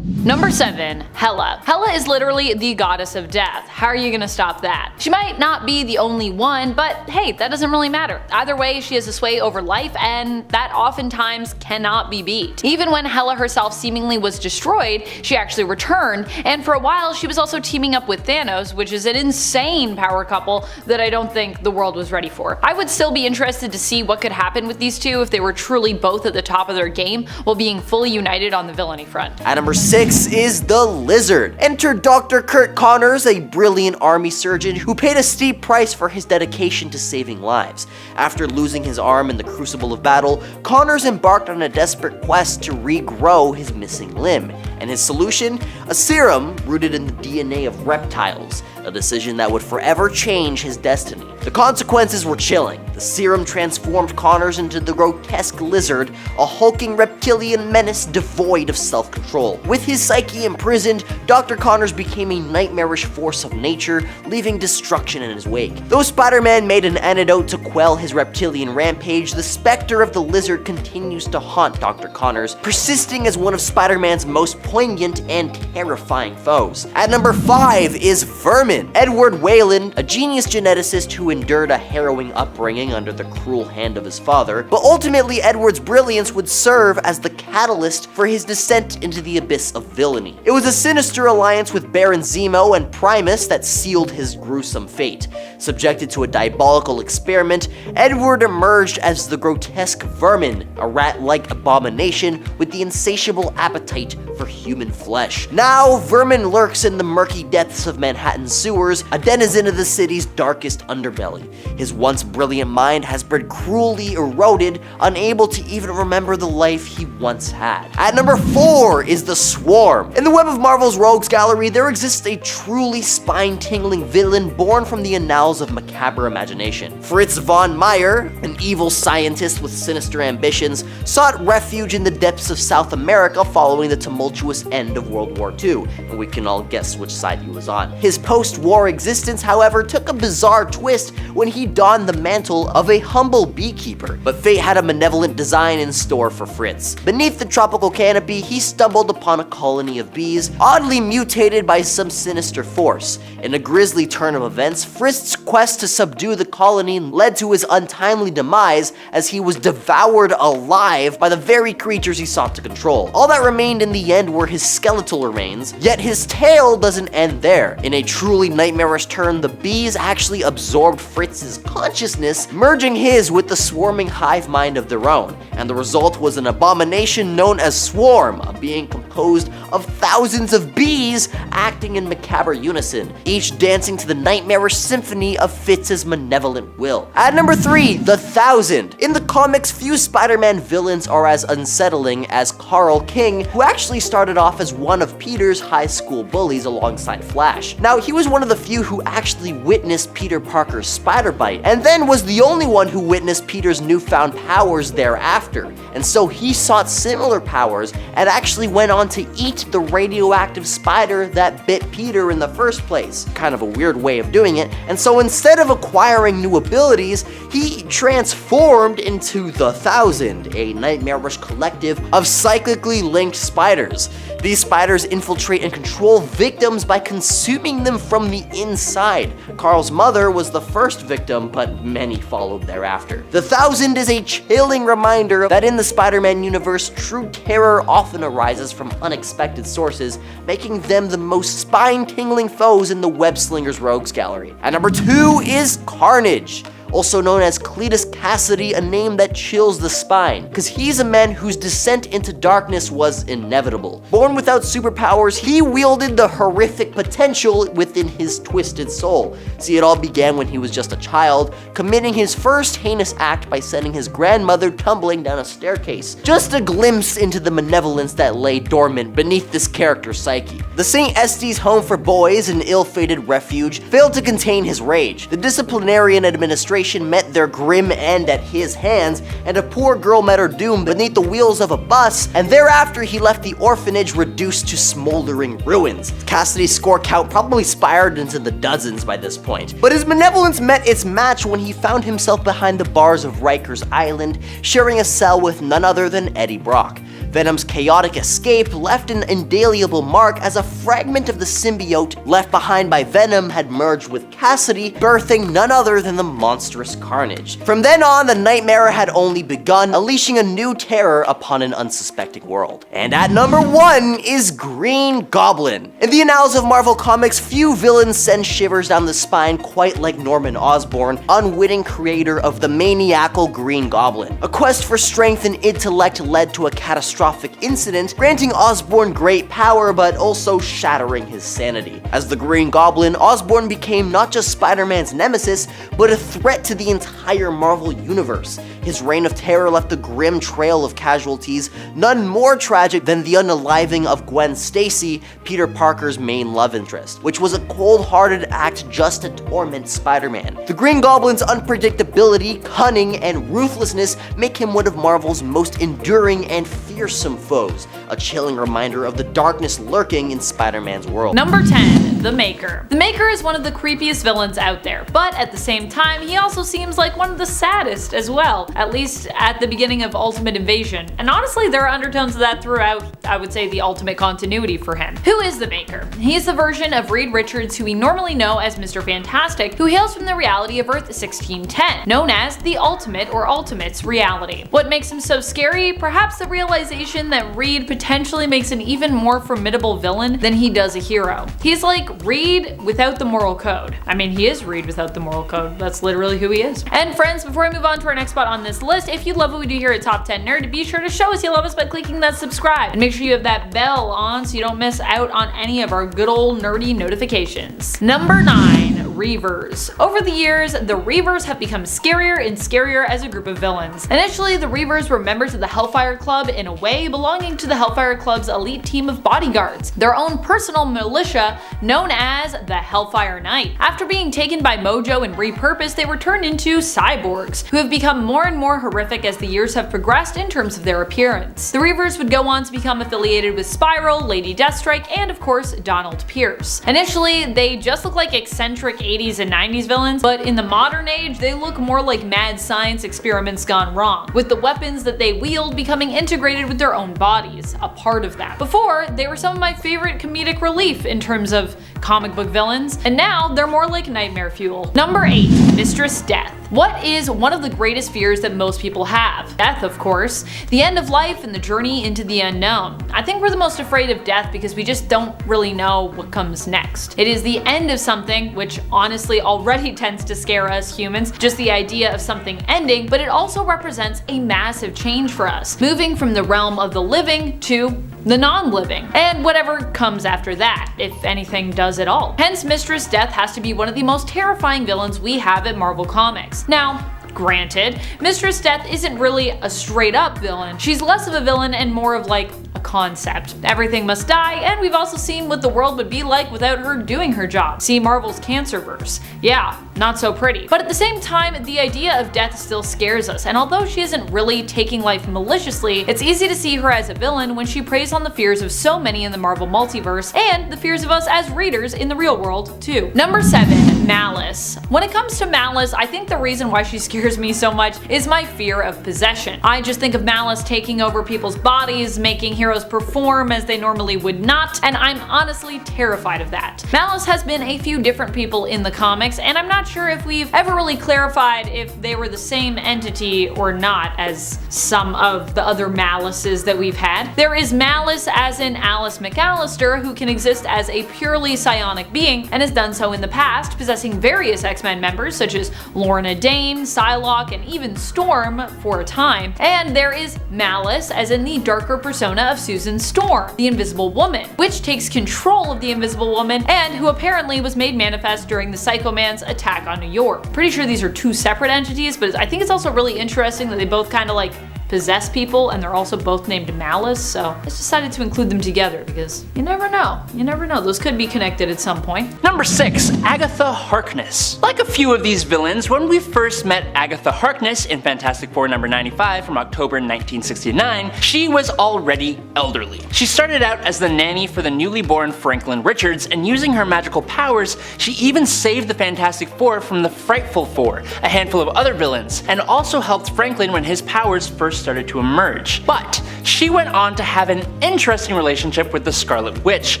Number 7. Hela. Hela is literally the goddess of death. How are you gonna stop that? She might not be the only one, but hey, that doesn't really matter. Either way, she has a sway over life, and that oftentimes cannot be beat. Even when Hela herself seemingly was destroyed, she actually returned, and for a while she was also teaming up with Thanos, which is an insane power couple that I don't think the world was ready for. I would still be interested to see what could happen with these two if they were truly both at the top of their game while being fully united on the villainy front. At number 6 is the Lizard. Enter Dr. Kurt Connors, a brilliant army surgeon who paid a steep price for his dedication to saving lives. After losing his arm in the crucible of battle, Connors embarked on a desperate quest to regrow his missing limb. And his solution? A serum rooted in the DNA of reptiles, a decision that would forever change his destiny. The consequences were chilling. The serum transformed Connors into the grotesque Lizard, a hulking reptilian menace devoid of self-control. With his psyche imprisoned, Dr. Connors became a nightmarish force of nature, leaving destruction in his wake. Though Spider-Man made an antidote to quell his reptilian rampage, the specter of the Lizard continues to haunt Dr. Connors, persisting as one of Spider-Man's most poignant and terrifying foes. At number 5 is Vermin. Edward Whalen, a genius geneticist who endured a harrowing upbringing under the cruel hand of his father, but ultimately Edward's brilliance would serve as the catalyst for his descent into the abyss of villainy. It was a sinister alliance with Baron Zemo and Primus that sealed his gruesome fate. Subjected to a diabolical experiment, Edward emerged as the grotesque Vermin, a rat-like abomination with the insatiable appetite for human flesh. Now, Vermin lurks in the murky depths of Manhattan's sewers, a denizen of the city's darkest underbelly. His once brilliant mind has been cruelly eroded, unable to even remember the life he once had. At number 4 is the Swarm. In the web of Marvel's Rogues Gallery, there exists a truly spine-tingling villain born from the annals of macabre imagination. Fritz von Meyer, an evil scientist with sinister ambitions, sought refuge in the depths of South America following the tumultuous end of World War II, and we can all guess which side he was on. His post-war existence, however, took a bizarre twist when he donned the mantle of a humble beekeeper, but fate had a malevolent design in store for Fritz. Beneath the tropical canopy, he stumbled upon a colony of bees, oddly mutated by some sinister force. In a grisly turn of events, Fritz's quest to subdue the colony led to his untimely demise as he was devoured alive by the very creatures he sought to control. All that remained in the end were his skeletal remains, yet his tale doesn't end there. In a truly nightmarish turn, the bees actually absorbed Fritz's consciousness, merging his with the swarming hive mind of their own, and the result was an abomination known as Swarm, a being composed of thousands of bees acting in macabre unison, each dancing to the nightmarish symphony of Fritz's malevolent will. At number 3, the Thousand. In the comics, few Spider-Man villains are as unsettling as Carl King, who actually started off as one of Peter's high school bullies alongside Flash. Now, he was one of the few who actually witnessed Peter Parker's spider bite, and then was the only one who witnessed Peter's newfound powers thereafter, and so he sought similar powers and actually went on to eat the radioactive spider that bit Peter in the first place. Kind of a weird way of doing it, and so instead of acquiring new abilities, he transformed into the Thousand, a nightmarish collective of cyclically linked spiders. These spiders infiltrate and control victims by consuming them from the inside. Carl's mother was the first victim, but many followed thereafter. The Thousand is a chilling reminder that in the Spider-Man universe, true terror often arises from unexpected sources, making them the most spine-tingling foes in the web-slinger's Rogues Gallery. At number 2 is Carnage, also known as Cletus Cassidy, a name that chills the spine, because he's a man whose descent into darkness was inevitable. Born without superpowers, he wielded the horrific potential within his twisted soul. See, it all began when he was just a child, committing his first heinous act by sending his grandmother tumbling down a staircase. Just a glimpse into the malevolence that lay dormant beneath this character's psyche. The St. Estes Home for Boys, an ill-fated refuge, failed to contain his rage. The disciplinarian administration generation met their grim end at his hands, and a poor girl met her doom beneath the wheels of a bus, and thereafter he left the orphanage reduced to smoldering ruins. Cassidy's score count probably spiraled into the dozens by this point. But his benevolence met its match when he found himself behind the bars of Rikers Island, sharing a cell with none other than Eddie Brock. Venom's chaotic escape left an indelible mark as a fragment of the symbiote left behind by Venom had merged with Cassidy, birthing none other than the monstrous Carnage. From then on, the nightmare had only begun, unleashing a new terror upon an unsuspecting world. And at number 1 is Green Goblin. In the annals of Marvel Comics, few villains send shivers down the spine quite like Norman Osborn, unwitting creator of the maniacal Green Goblin. A quest for strength and intellect led to a catastrophic incident, granting Osborn great power but also shattering his sanity. As the Green Goblin, Osborn became not just Spider-Man's nemesis, but a threat to the entire Marvel universe. His reign of terror left a grim trail of casualties, none more tragic than the unaliving of Gwen Stacy, Peter Parker's main love interest, which was a cold-hearted act just to torment Spider-Man. The Green Goblin's unpredictability, cunning, and ruthlessness make him one of Marvel's most enduring and fearsome foes, a chilling reminder of the darkness lurking in Spider-Man's world. Number 10, The Maker. The Maker is one of the creepiest villains out there, but at the same time, he also seems like one of the saddest as well, at least at the beginning of Ultimate Invasion. And honestly, there are undertones of that throughout, I would say, the Ultimate continuity for him. Who is The Maker? He is the version of Reed Richards who we normally know as Mr. Fantastic, who hails from the reality of Earth 1610, known as the Ultimate or Ultimates reality. What makes him so scary? Perhaps the realization that Reed potentially makes an even more formidable villain than he does a hero. He's like Reed without the moral code. I mean, he is Reed without the moral code. That's literally who he is. And friends, before I move on to our next spot on this list, if you love what we do here at Top 10 Nerd, be sure to show us you love us by clicking that subscribe. And make sure you have that bell on so you don't miss out on any of our good old nerdy notifications. Number 9. Reavers. Over the years, the Reavers have become scarier and scarier as a group of villains. Initially, the Reavers were members of the Hellfire Club, in a way belonging to the Hellfire Club's elite team of bodyguards, their own personal militia known as the Hellfire Knight. After being taken by Mojo and repurposed, they were turned into cyborgs, who have become more and more horrific as the years have progressed in terms of their appearance. The Reavers would go on to become affiliated with Spiral, Lady Deathstrike, and of course, Donald Pierce. Initially, they just look like eccentric 80s and 90s villains, but in the modern age, they look more like mad science experiments gone wrong, with the weapons that they wield becoming integrated with their own bodies, a part of that. Before, they were some of my favorite comedic relief in terms of comic book villains, and now they're more like nightmare fuel. Number 8. Mistress Death. What is one of the greatest fears that most people have? Death, of course. The end of life and the journey into the unknown. I think we're the most afraid of death because we just don't really know what comes next. It is the end of something, which honestly already tends to scare us humans, just the idea of something ending, but it also represents a massive change for us, moving from the realm of the living to the non-living, and whatever comes after that, if anything does at all. Hence, Mistress Death has to be one of the most terrifying villains we have at Marvel Comics. Now, granted, Mistress Death isn't really a straight up villain. She's less of a villain and more of like a concept. Everything must die, and we've also seen what the world would be like without her doing her job. See Marvel's Cancerverse. Yeah, not so pretty. But at the same time, the idea of death still scares us, and although she isn't really taking life maliciously, it's easy to see her as a villain when she preys on the fears of so many in the Marvel multiverse, and the fears of us as readers in the real world too. Number 7. Malice. When it comes to Malice, I think the reason why she scares me so much is my fear of possession. I just think of Malice taking over people's bodies, making heroes perform as they normally would not, and I'm honestly terrified of that. Malice has been a few different people in the comics, and I'm not sure if we've ever really clarified if they were the same entity or not as some of the other Malices that we've had. There is Malice as in Alice McAllister, who can exist as a purely psionic being and has done so in the past, possessing various X-Men members such as Lorna Dane, Psylocke, and even Storm for a time. And there is Malice as in the darker persona of Susan Storm, the Invisible Woman, which takes control of the Invisible Woman and who apparently was made manifest during the Psycho Man's attack on New York. Pretty sure these are two separate entities, but I think it's also really interesting that they both kind of like possess people, and they're also both named Malice, so I just decided to include them together because you never know. You never know. Those could be connected at some point. Number 6. Agatha Harkness. Like a few of these villains, when we first met Agatha Harkness in Fantastic Four number 95 from October 1969, she was already elderly. She started out as the nanny for the newly born Franklin Richards, and using her magical powers, she even saved the Fantastic Four from the Frightful Four, a handful of other villains, and also helped Franklin when his powers first started to emerge. But she went on to have an interesting relationship with the Scarlet Witch,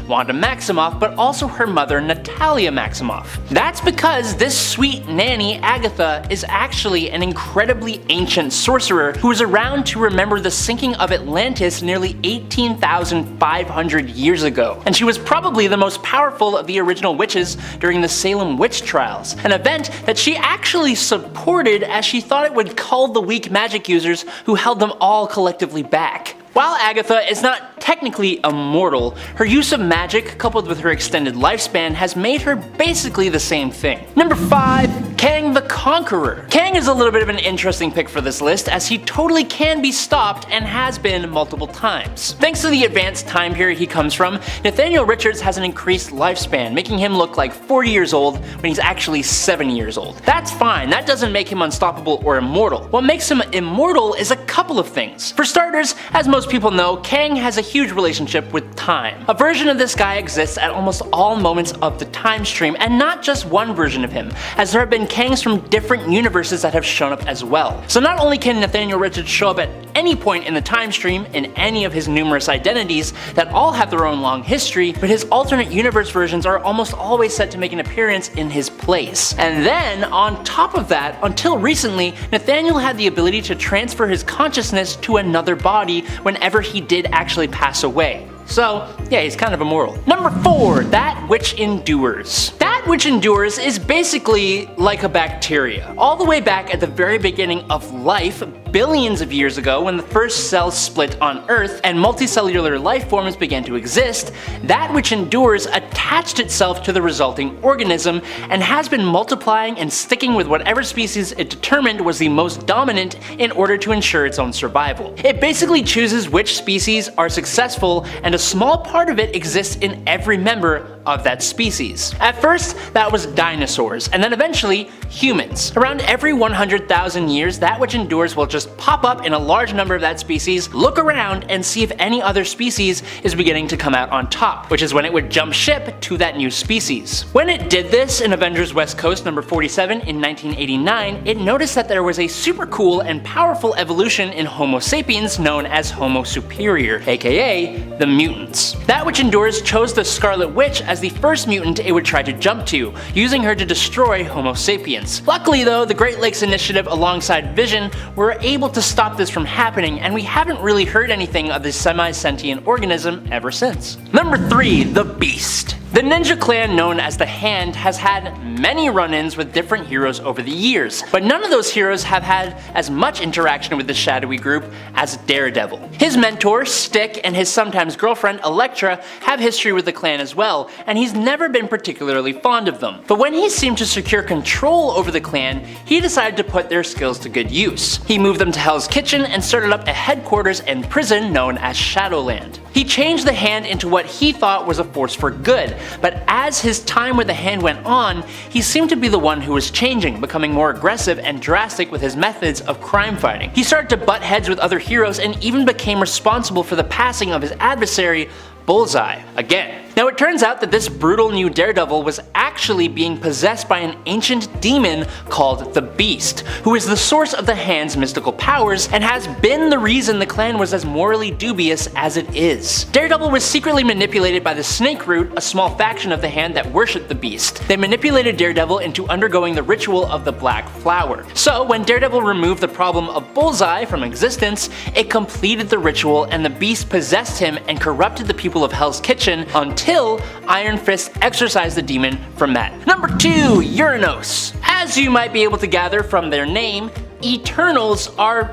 Wanda Maximoff, but also her mother, Natalia Maximoff. That's because this sweet nanny, Agatha, is actually an incredibly ancient sorcerer who was around to remember the sinking of Atlantis nearly 18,500 years ago. And she was probably the most powerful of the original witches during the Salem witch trials, an event that she actually supported as she thought it would cull the weak magic users who held them all collectively back. While Agatha is not technically immortal, her use of magic coupled with her extended lifespan has made her basically the same thing. Number 5. Kang the Conqueror. Kang is a little bit of an interesting pick for this list as he totally can be stopped and has been multiple times. Thanks to the advanced time period he comes from, Nathaniel Richards has an increased lifespan, making him look like 40 years old when he's actually 70 years old. That's fine, that doesn't make him unstoppable or immortal. What makes him immortal is a couple of things. For starters, as most people know, Kang has a huge relationship with time. A version of this guy exists at almost all moments of the time stream, and not just one version of him, as there have been Kangs from different universes that have shown up as well. So not only can Nathaniel Richards show up at any point in the time stream in any of his numerous identities that all have their own long history, but his alternate universe versions are almost always set to make an appearance in his place. And then, on top of that, until recently, Nathaniel had the ability to transfer his consciousness to another body whenever he did actually pass away. So, yeah, he's kind of immortal. Number 4. That Which Endures. That Which Endures is basically like a bacteria. All the way back at the very beginning of life, billions of years ago, when the first cells split on Earth and multicellular life forms began to exist, That Which Endures attached itself to the resulting organism and has been multiplying and sticking with whatever species it determined was the most dominant in order to ensure its own survival. It basically chooses which species are successful, and a small part of it exists in every member of that species. At first, that was dinosaurs, and then eventually humans. Around every 100,000 years, That Which Endures will just pop up in a large number of that species, look around, and see if any other species is beginning to come out on top, which is when it would jump ship to that new species. When it did this in Avengers West Coast number 47 in 1989, it noticed that there was a super cool and powerful evolution in Homo sapiens known as Homo superior, aka the mutants. That Which Endures chose the Scarlet Witch as the first mutant it would try to jump to, using her to destroy Homo sapiens. Luckily though, the Great Lakes Initiative alongside Vision were able to stop this from happening, and we haven't really heard anything of this semi-sentient organism ever since. Number 3. The Beast. The ninja clan known as the Hand has had many run-ins with different heroes over the years, but none of those heroes have had as much interaction with the shadowy group as Daredevil. His mentor, Stick, and his sometimes girlfriend, Elektra, have history with the clan as well, and he's never been particularly fond of them. But when he seemed to secure control over the clan, he decided to put their skills to good use. He moved them to Hell's Kitchen and started up a headquarters and prison known as Shadowland. He changed the Hand into what he thought was a force for good, but as his time with the Hand went on, he seemed to be the one who was changing, becoming more aggressive and drastic with his methods of crime fighting. He started to butt heads with other heroes and even became responsible for the passing of his adversary, Bullseye, again. Now it turns out that this brutal new Daredevil was actually being possessed by an ancient demon called the Beast, who is the source of the Hand's mystical powers and has been the reason the clan was as morally dubious as it is. Daredevil was secretly manipulated by the Snake Root, a small faction of the Hand that worshipped the Beast. They manipulated Daredevil into undergoing the ritual of the Black Flower. So when Daredevil removed the problem of Bullseye from existence, it completed the ritual and the Beast possessed him and corrupted the people of Hell's Kitchen until Iron Fist exorcised the demon from that. Number 2. Uranos. As you might be able to gather from their name, Eternals are,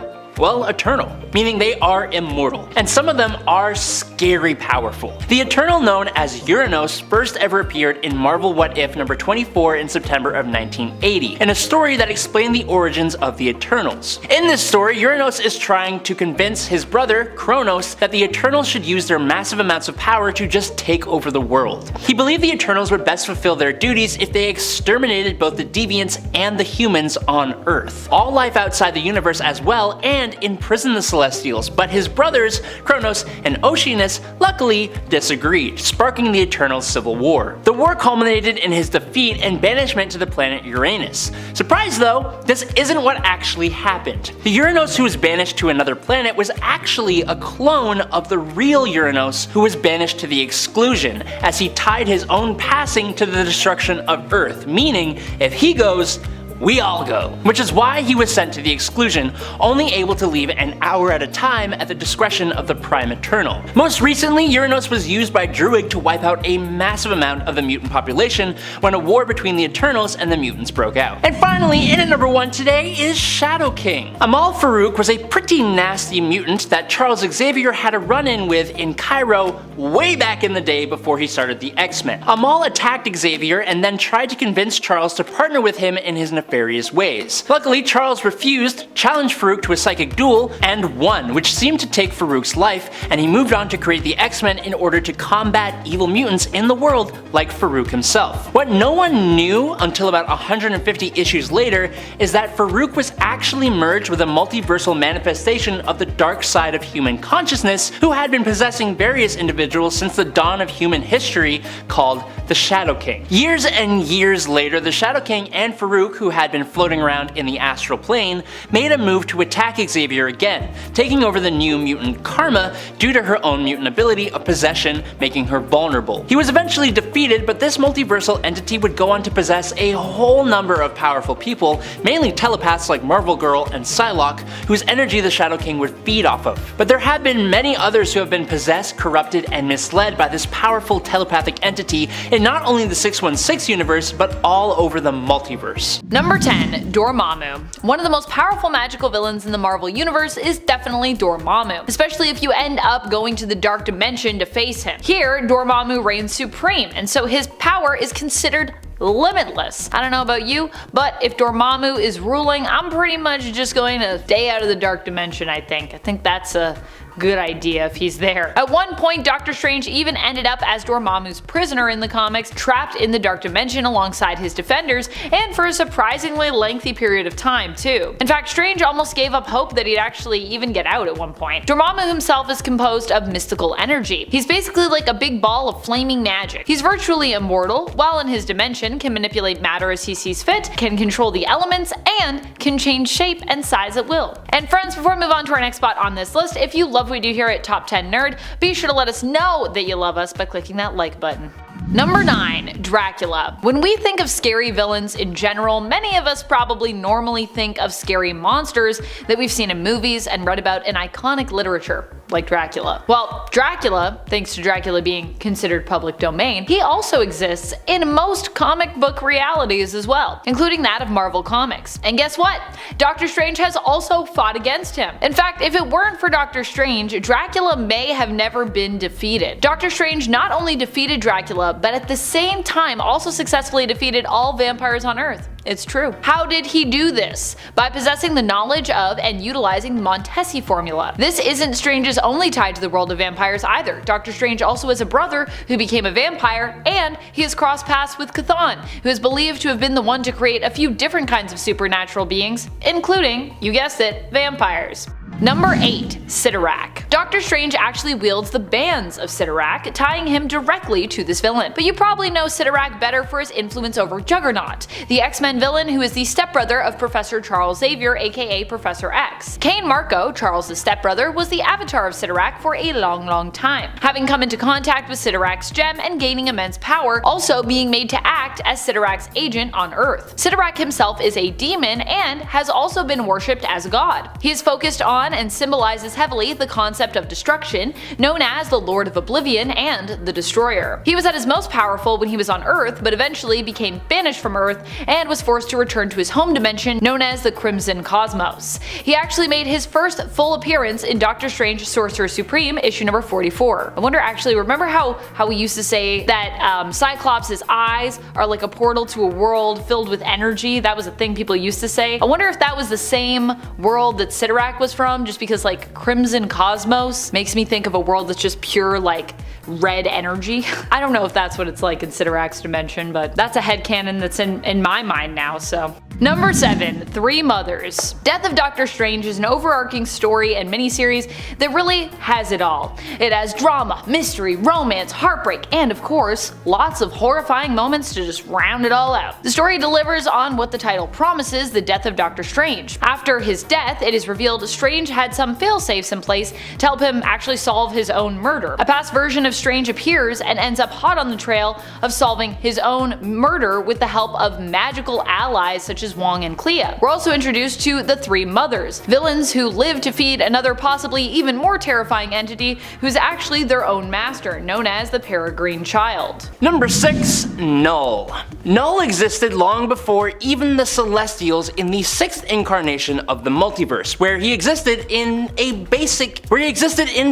well, eternal, meaning they are immortal, and some of them are scary powerful. The Eternal known as Uranos first ever appeared in Marvel What If number 24 in September of 1980, in a story that explained the origins of the Eternals. In this story, Uranos is trying to convince his brother, Kronos, that the Eternals should use their massive amounts of power to just take over the world. He believed the Eternals would best fulfill their duties if they exterminated both the deviants and the humans on Earth, all life outside the universe as well, and imprison the Celestials, but his brothers, Kronos and Oceanus, luckily disagreed, sparking the Eternals' civil war. The war culminated in his defeat and banishment to the planet Uranus. Surprise though, this isn't what actually happened. The Uranos who was banished to another planet was actually a clone of the real Uranos who was banished to the exclusion, as he tied his own passing to the destruction of Earth, meaning if he goes, we all go. Which is why he was sent to the exclusion, only able to leave an hour at a time at the discretion of the Prime Eternal. Most recently, Uranos was used by Druig to wipe out a massive amount of the mutant population when a war between the Eternals and the mutants broke out. And finally, in at number 1 today is Shadow King. Amal Farouk was a pretty nasty mutant that Charles Xavier had a run-in with in Cairo way back in the day before he started the X-Men. Amal attacked Xavier and then tried to convince Charles to partner with him in his nefarious ways. Luckily, Charles refused, challenged Farouk to a psychic duel, and won, which seemed to take Farouk's life, and he moved on to create the X-Men in order to combat evil mutants in the world like Farouk himself. What no one knew until about 150 issues later is that Farouk was actually merged with a multiversal manifestation of the dark side of human consciousness who had been possessing various individuals since the dawn of human history, called the Shadow King. Years and years later, the Shadow King and Farouk, who had been floating around in the astral plane, made a move to attack Xavier again, taking over the new mutant Karma due to her own mutant ability of possession, making her vulnerable. He was eventually defeated, but this multiversal entity would go on to possess a whole number of powerful people, mainly telepaths like Marvel Girl and Psylocke, whose energy the Shadow King would feed off of. But there have been many others who have been possessed, corrupted, and misled by this powerful telepathic entity in not only the 616 universe, but all over the multiverse. Number 10. Dormammu. One of the most powerful magical villains in the Marvel Universe is definitely Dormammu, especially if you end up going to the Dark Dimension to face him. Here, Dormammu reigns supreme, and so his power is considered limitless. I don't know about you, but if Dormammu is ruling, I'm pretty much just going to stay out of the Dark Dimension, I think. I think that's a good idea if he's there. At one point, Doctor Strange even ended up as Dormammu's prisoner in the comics, trapped in the Dark Dimension alongside his defenders, and for a surprisingly lengthy period of time too. In fact, Strange almost gave up hope that he'd actually even get out at one point. Dormammu himself is composed of mystical energy. He's basically like a big ball of flaming magic. He's virtually immortal, while in his dimension can manipulate matter as he sees fit, can control the elements, and can change shape and size at will. And friends, before we move on to our next spot on this list, if you love what we do here at Top 10 Nerd, be sure to let us know that you love us by clicking that like button. Number 9. Dracula. When we think of scary villains in general, many of us probably normally think of scary monsters that we've seen in movies and read about in iconic literature, like Dracula. Well, Dracula, thanks to Dracula being considered public domain, he also exists in most comic book realities as well, including that of Marvel Comics. And guess what? Doctor Strange has also fought against him. In fact, if it weren't for Doctor Strange, Dracula may have never been defeated. Doctor Strange not only defeated Dracula, but at the same time also successfully defeated all vampires on Earth. It's true. How did he do this? By possessing the knowledge of and utilizing the Montesi formula. This isn't Strange's only tie to the world of vampires either. Doctor Strange also has a brother who became a vampire, and he has crossed paths with Chthon, who is believed to have been the one to create a few different kinds of supernatural beings, including, you guessed it, vampires. Number 8. Cyttorak. Doctor Strange actually wields the bands of Cyttorak, tying him directly to this villain. But you probably know Cyttorak better for his influence over Juggernaut, the X-Men villain who is the stepbrother of Professor Charles Xavier, aka Professor X. Cain Marko, Charles' stepbrother, was the avatar of Cyttorak for a long time, having come into contact with Cyttorak's gem and gaining immense power, also being made to act as Cyttorak's agent on Earth. Cyttorak himself is a demon and has also been worshipped as a god. He is focused on on and symbolizes heavily the concept of destruction, known as the Lord of Oblivion and the Destroyer. He was at his most powerful when he was on Earth, but eventually became banished from Earth and was forced to return to his home dimension known as the Crimson Cosmos. He actually made his first full appearance in Doctor Strange Sorcerer Supreme issue number 44. I wonder, actually, remember how we used to say that Cyclops' eyes are like a portal to a world filled with energy? That was a thing people used to say. I wonder if that was the same world that Sidorak was from, just because like Crimson Cosmos makes me think of a world that's just pure like red energy. I don't know if that's what it's like in Sidorak's dimension, but that's a headcanon that's in my mind now, so. Number 7. Three Mothers. Death of Doctor Strange is an overarching story and miniseries that really has it all. It has drama, mystery, romance, heartbreak, and of course, lots of horrifying moments to just round it all out. The story delivers on what the title promises, the death of Doctor Strange. After his death, it is revealed Strange had some fail-safes in place to help him actually solve his own murder. A past version of Strange appears and ends up hot on the trail of solving his own murder with the help of magical allies such as Wong and Clea. We're also introduced to the Three Mothers, villains who live to feed another possibly even more terrifying entity who's actually their own master, known as the Peregrine Child. Number 6. Null. Null existed long before even the Celestials in the 6th incarnation of the multiverse, where he existed in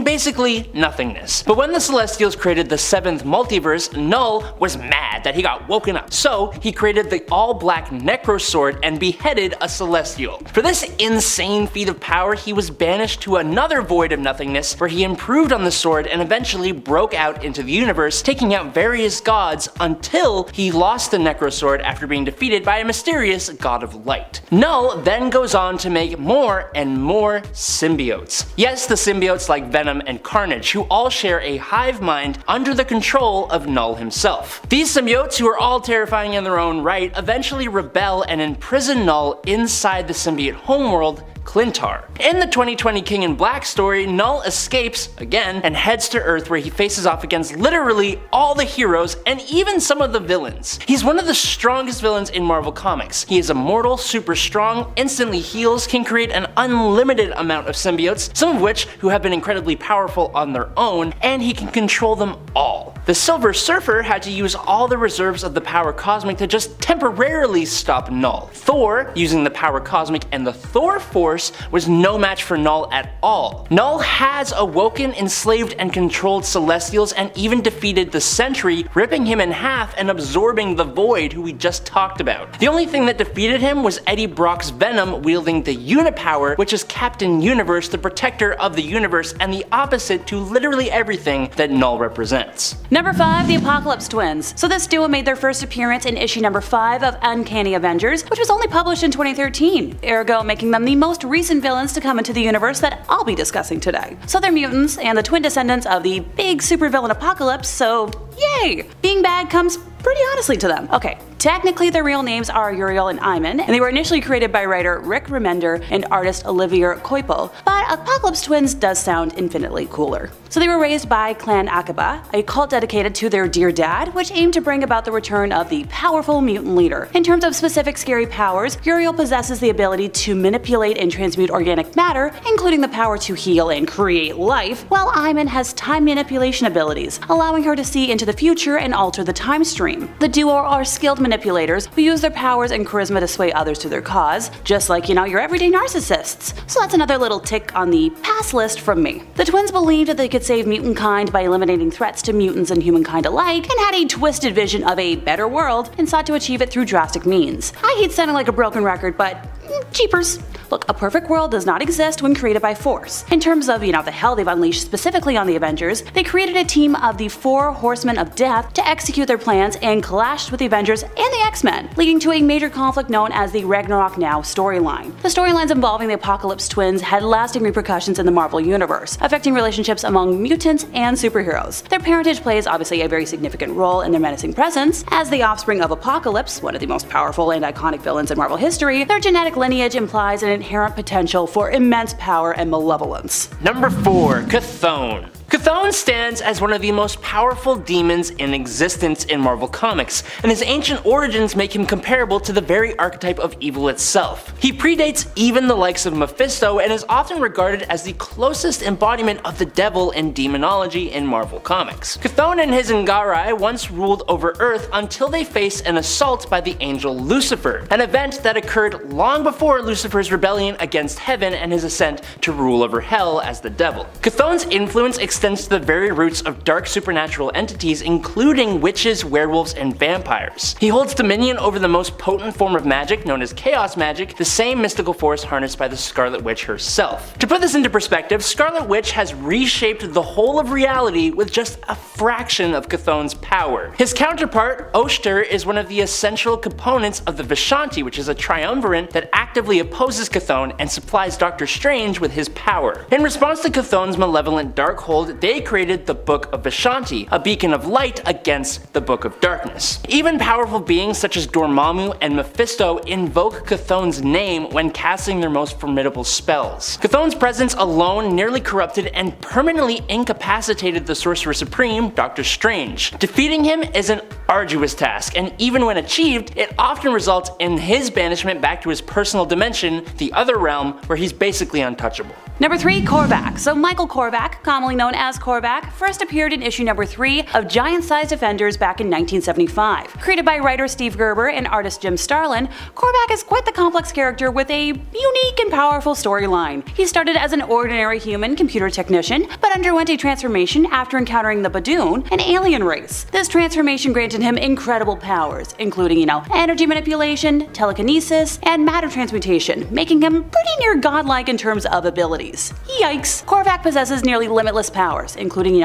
basically nothingness. But when the Celestials created the 7th multiverse, Null was mad that he got woken up. So he created the all-black Necro Sword and beheaded a Celestial. For this insane feat of power, he was banished to another void of nothingness where he improved on the sword and eventually broke out into the universe, taking out various gods until he lost the Necro Sword after being defeated by a mysterious god of light. Null then goes on to make more and more symbiotes. Yes, the symbiotes like Venom and Carnage, who all share a hive mind under the control of Null himself. These symbiotes, who are all terrifying in their own right, eventually rebel and imprison Null inside the symbiote homeworld, Clintar. In the 2020 King in Black story, Null escapes, again, and heads to Earth where he faces off against literally all the heroes and even some of the villains. He's one of the strongest villains in Marvel Comics. He is immortal, super strong, instantly heals, can create an unlimited amount of symbiotes, some of which who have been incredibly powerful on their own, and he can control them all. The Silver Surfer had to use all the reserves of the Power Cosmic to just temporarily stop Null. Thor, using the Power Cosmic and the Thor Force, was no match for Null at all. Null has awoken, enslaved, and controlled Celestials and even defeated the Sentry, ripping him in half and absorbing the Void, who we just talked about. The only thing that defeated him was Eddie Brock's Venom wielding the Unipower, which is Captain Universe, the protector of the universe, and the opposite to literally everything that Null represents. Number 5, the Apocalypse Twins. So this duo made their first appearance in issue number 5 of Uncanny Avengers, which was only published in 2013, ergo making them the most recent villains to come into the universe that I'll be discussing today. So they're mutants and the twin descendants of the big supervillain Apocalypse, so yay! Being bad comes pretty honestly to them. Okay, technically their real names are Uriel and Iman, and they were initially created by writer Rick Remender and artist Olivier Coipel, but Apocalypse Twins does sound infinitely cooler. So they were raised by Clan Akaba, a cult dedicated to their dear dad, which aimed to bring about the return of the powerful mutant leader. In terms of specific scary powers, Uriel possesses the ability to manipulate and transmute organic matter, including the power to heal and create life, while Iman has time manipulation abilities, allowing her to see into the future and alter the time stream. The duo are skilled manipulators who use their powers and charisma to sway others to their cause, just like, your everyday narcissists. So that's another little tick on the pass list from me. The twins believed that they could save mutant kind by eliminating threats to mutants and humankind alike, and had a twisted vision of a better world and sought to achieve it through drastic means. I hate sounding like a broken record, but jeepers. Look, a perfect world does not exist when created by force. In terms of, the hell they've unleashed specifically on the Avengers, they created a team of the 4 Horsemen of Death to execute their plans and clashed with the Avengers and the X-Men, leading to a major conflict known as the Ragnarok Now storyline. The storylines involving the Apocalypse Twins had lasting repercussions in the Marvel Universe, affecting relationships among mutants and superheroes. Their parentage plays obviously a very significant role in their menacing presence. As the offspring of Apocalypse, one of the most powerful and iconic villains in Marvel history, their genetic lineage implies an inherent potential for immense power and malevolence. Number 4. Chthon. Chthon stands as one of the most powerful demons in existence in Marvel Comics, and his ancient origins make him comparable to the very archetype of evil itself. He predates even the likes of Mephisto and is often regarded as the closest embodiment of the devil in demonology in Marvel Comics. Chthon and his Ngarai once ruled over Earth until they faced an assault by the angel Lucifer, an event that occurred long before Lucifer's rebellion against heaven and his ascent to rule over hell as the devil. Chthon's influence extends to the very roots of dark supernatural entities, including witches, werewolves, and vampires. He holds dominion over the most potent form of magic, known as chaos magic, the same mystical force harnessed by the Scarlet Witch herself. To put this into perspective, Scarlet Witch has reshaped the whole of reality with just a fraction of Chthon's power. His counterpart, Oshter, is one of the essential components of the Vishanti, which is a triumvirate that actively opposes Chthon and supplies Doctor Strange with his power. In response to Chthon's malevolent dark hold, they created the Book of Vishanti, a beacon of light against the Book of Darkness. Even powerful beings such as Dormammu and Mephisto invoke Chthon's name when casting their most formidable spells. Chthon's presence alone nearly corrupted and permanently incapacitated the Sorcerer Supreme, Doctor Strange. Defeating him is an arduous task, and even when achieved, it often results in his banishment back to his personal dimension, the other realm, where he's basically untouchable. Number 3, Korvac. So Michael Korvac, commonly known as Korvac, first appeared in issue number 3 of Giant-Sized Defenders back in 1975. Created by writer Steve Gerber and artist Jim Starlin, Korvac is quite the complex character with a unique and powerful storyline. He started as an ordinary human computer technician, but underwent a transformation after encountering the Badoon, an alien race. This transformation granted him incredible powers, including, energy manipulation, telekinesis, and matter transmutation, making him pretty near godlike in terms of abilities. Yikes! Korvac possesses nearly limitless powers, including,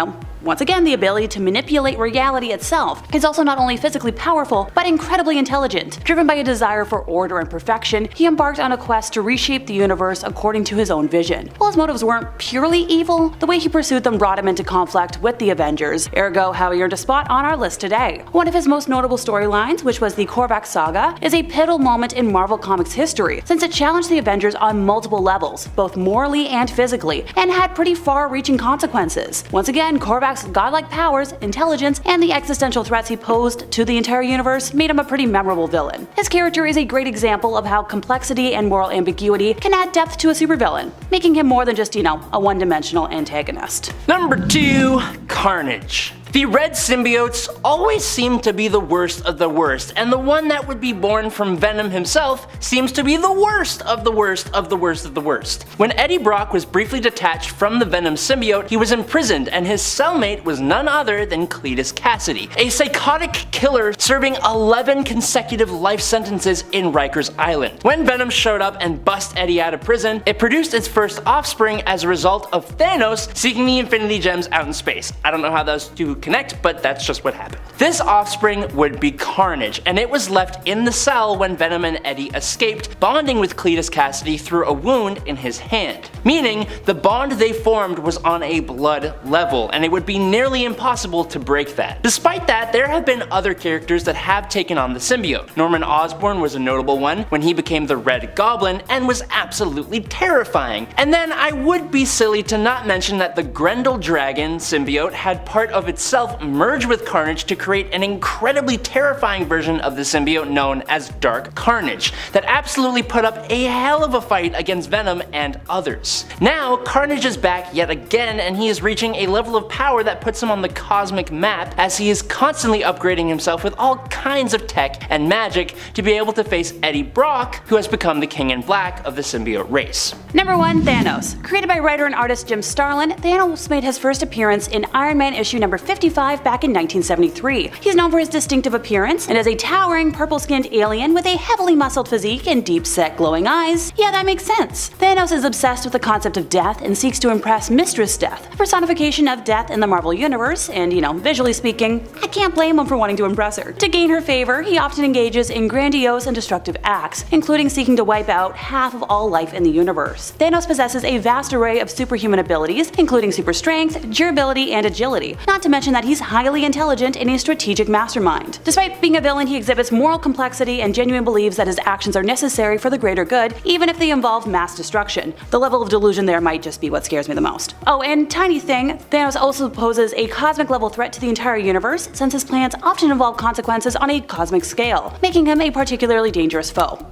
once again, the ability to manipulate reality itself. He's also not only physically powerful, but incredibly intelligent. Driven by a desire for order and perfection, he embarked on a quest to reshape the universe according to his own vision. While his motives weren't purely evil, the way he pursued them brought him into conflict with the Avengers, ergo how he earned a spot on our list today. One of his most notable storylines, which was the Korvac Saga, is a pivotal moment in Marvel Comics history, since it challenged the Avengers on multiple levels, both morally and physically, and had pretty far-reaching consequences. Once again, Korvac's godlike powers, intelligence, and the existential threats he posed to the entire universe made him a pretty memorable villain. His character is a great example of how complexity and moral ambiguity can add depth to a supervillain, making him more than just, a one-dimensional antagonist. Number 2, Carnage. The red symbiotes always seem to be the worst of the worst, and the one that would be born from Venom himself seems to be the worst of the worst of the worst of the worst. When Eddie Brock was briefly detached from the Venom symbiote, he was imprisoned, and his cellmate was none other than Cletus Cassidy, a psychotic killer serving 11 consecutive life sentences in Rikers Island. When Venom showed up and bust Eddie out of prison, it produced its first offspring as a result of Thanos seeking the Infinity Gems out in space. I don't know how those two connect, but that's just what happened. This offspring would be Carnage, and it was left in the cell when Venom and Eddie escaped, bonding with Cletus Cassidy through a wound in his hand. Meaning, the bond they formed was on a blood level, and it would be nearly impossible to break that. Despite that, there have been other characters that have taken on the symbiote. Norman Osborn was a notable one when he became the Red Goblin and was absolutely terrifying. And then I would be silly to not mention that the Grendel Dragon symbiote had part of itself merge with Carnage to create an incredibly terrifying version of the symbiote known as Dark Carnage that absolutely put up a hell of a fight against Venom and others. Now, Carnage is back yet again, and he is reaching a level of power that puts him on the cosmic map as he is constantly upgrading himself with all kinds of tech and magic to be able to face Eddie Brock, who has become the King in Black of the symbiote race. Number 1, Thanos. Created by writer and artist Jim Starlin, Thanos made his first appearance in Iron Man issue number 55 back in 1973. He's known for his distinctive appearance and is a towering purple-skinned alien with a heavily muscled physique and deep-set glowing eyes. Yeah, that makes sense. Thanos is obsessed with the concept of death and seeks to impress Mistress Death, a personification of death in the Marvel Universe, and visually speaking, I can't blame him for wanting to impress her. To gain her favor, he often engages in grandiose and destructive acts, including seeking to wipe out half of all life in the universe. Thanos possesses a vast array of superhuman abilities, including super strength, durability, and agility, not to mention mention that he's highly intelligent and a strategic mastermind. Despite being a villain, he exhibits moral complexity and genuinely believes that his actions are necessary for the greater good, even if they involve mass destruction. The level of delusion there might just be what scares me the most. Oh, and tiny thing, Thanos also poses a cosmic level threat to the entire universe, since his plans often involve consequences on a cosmic scale, making him a particularly dangerous foe.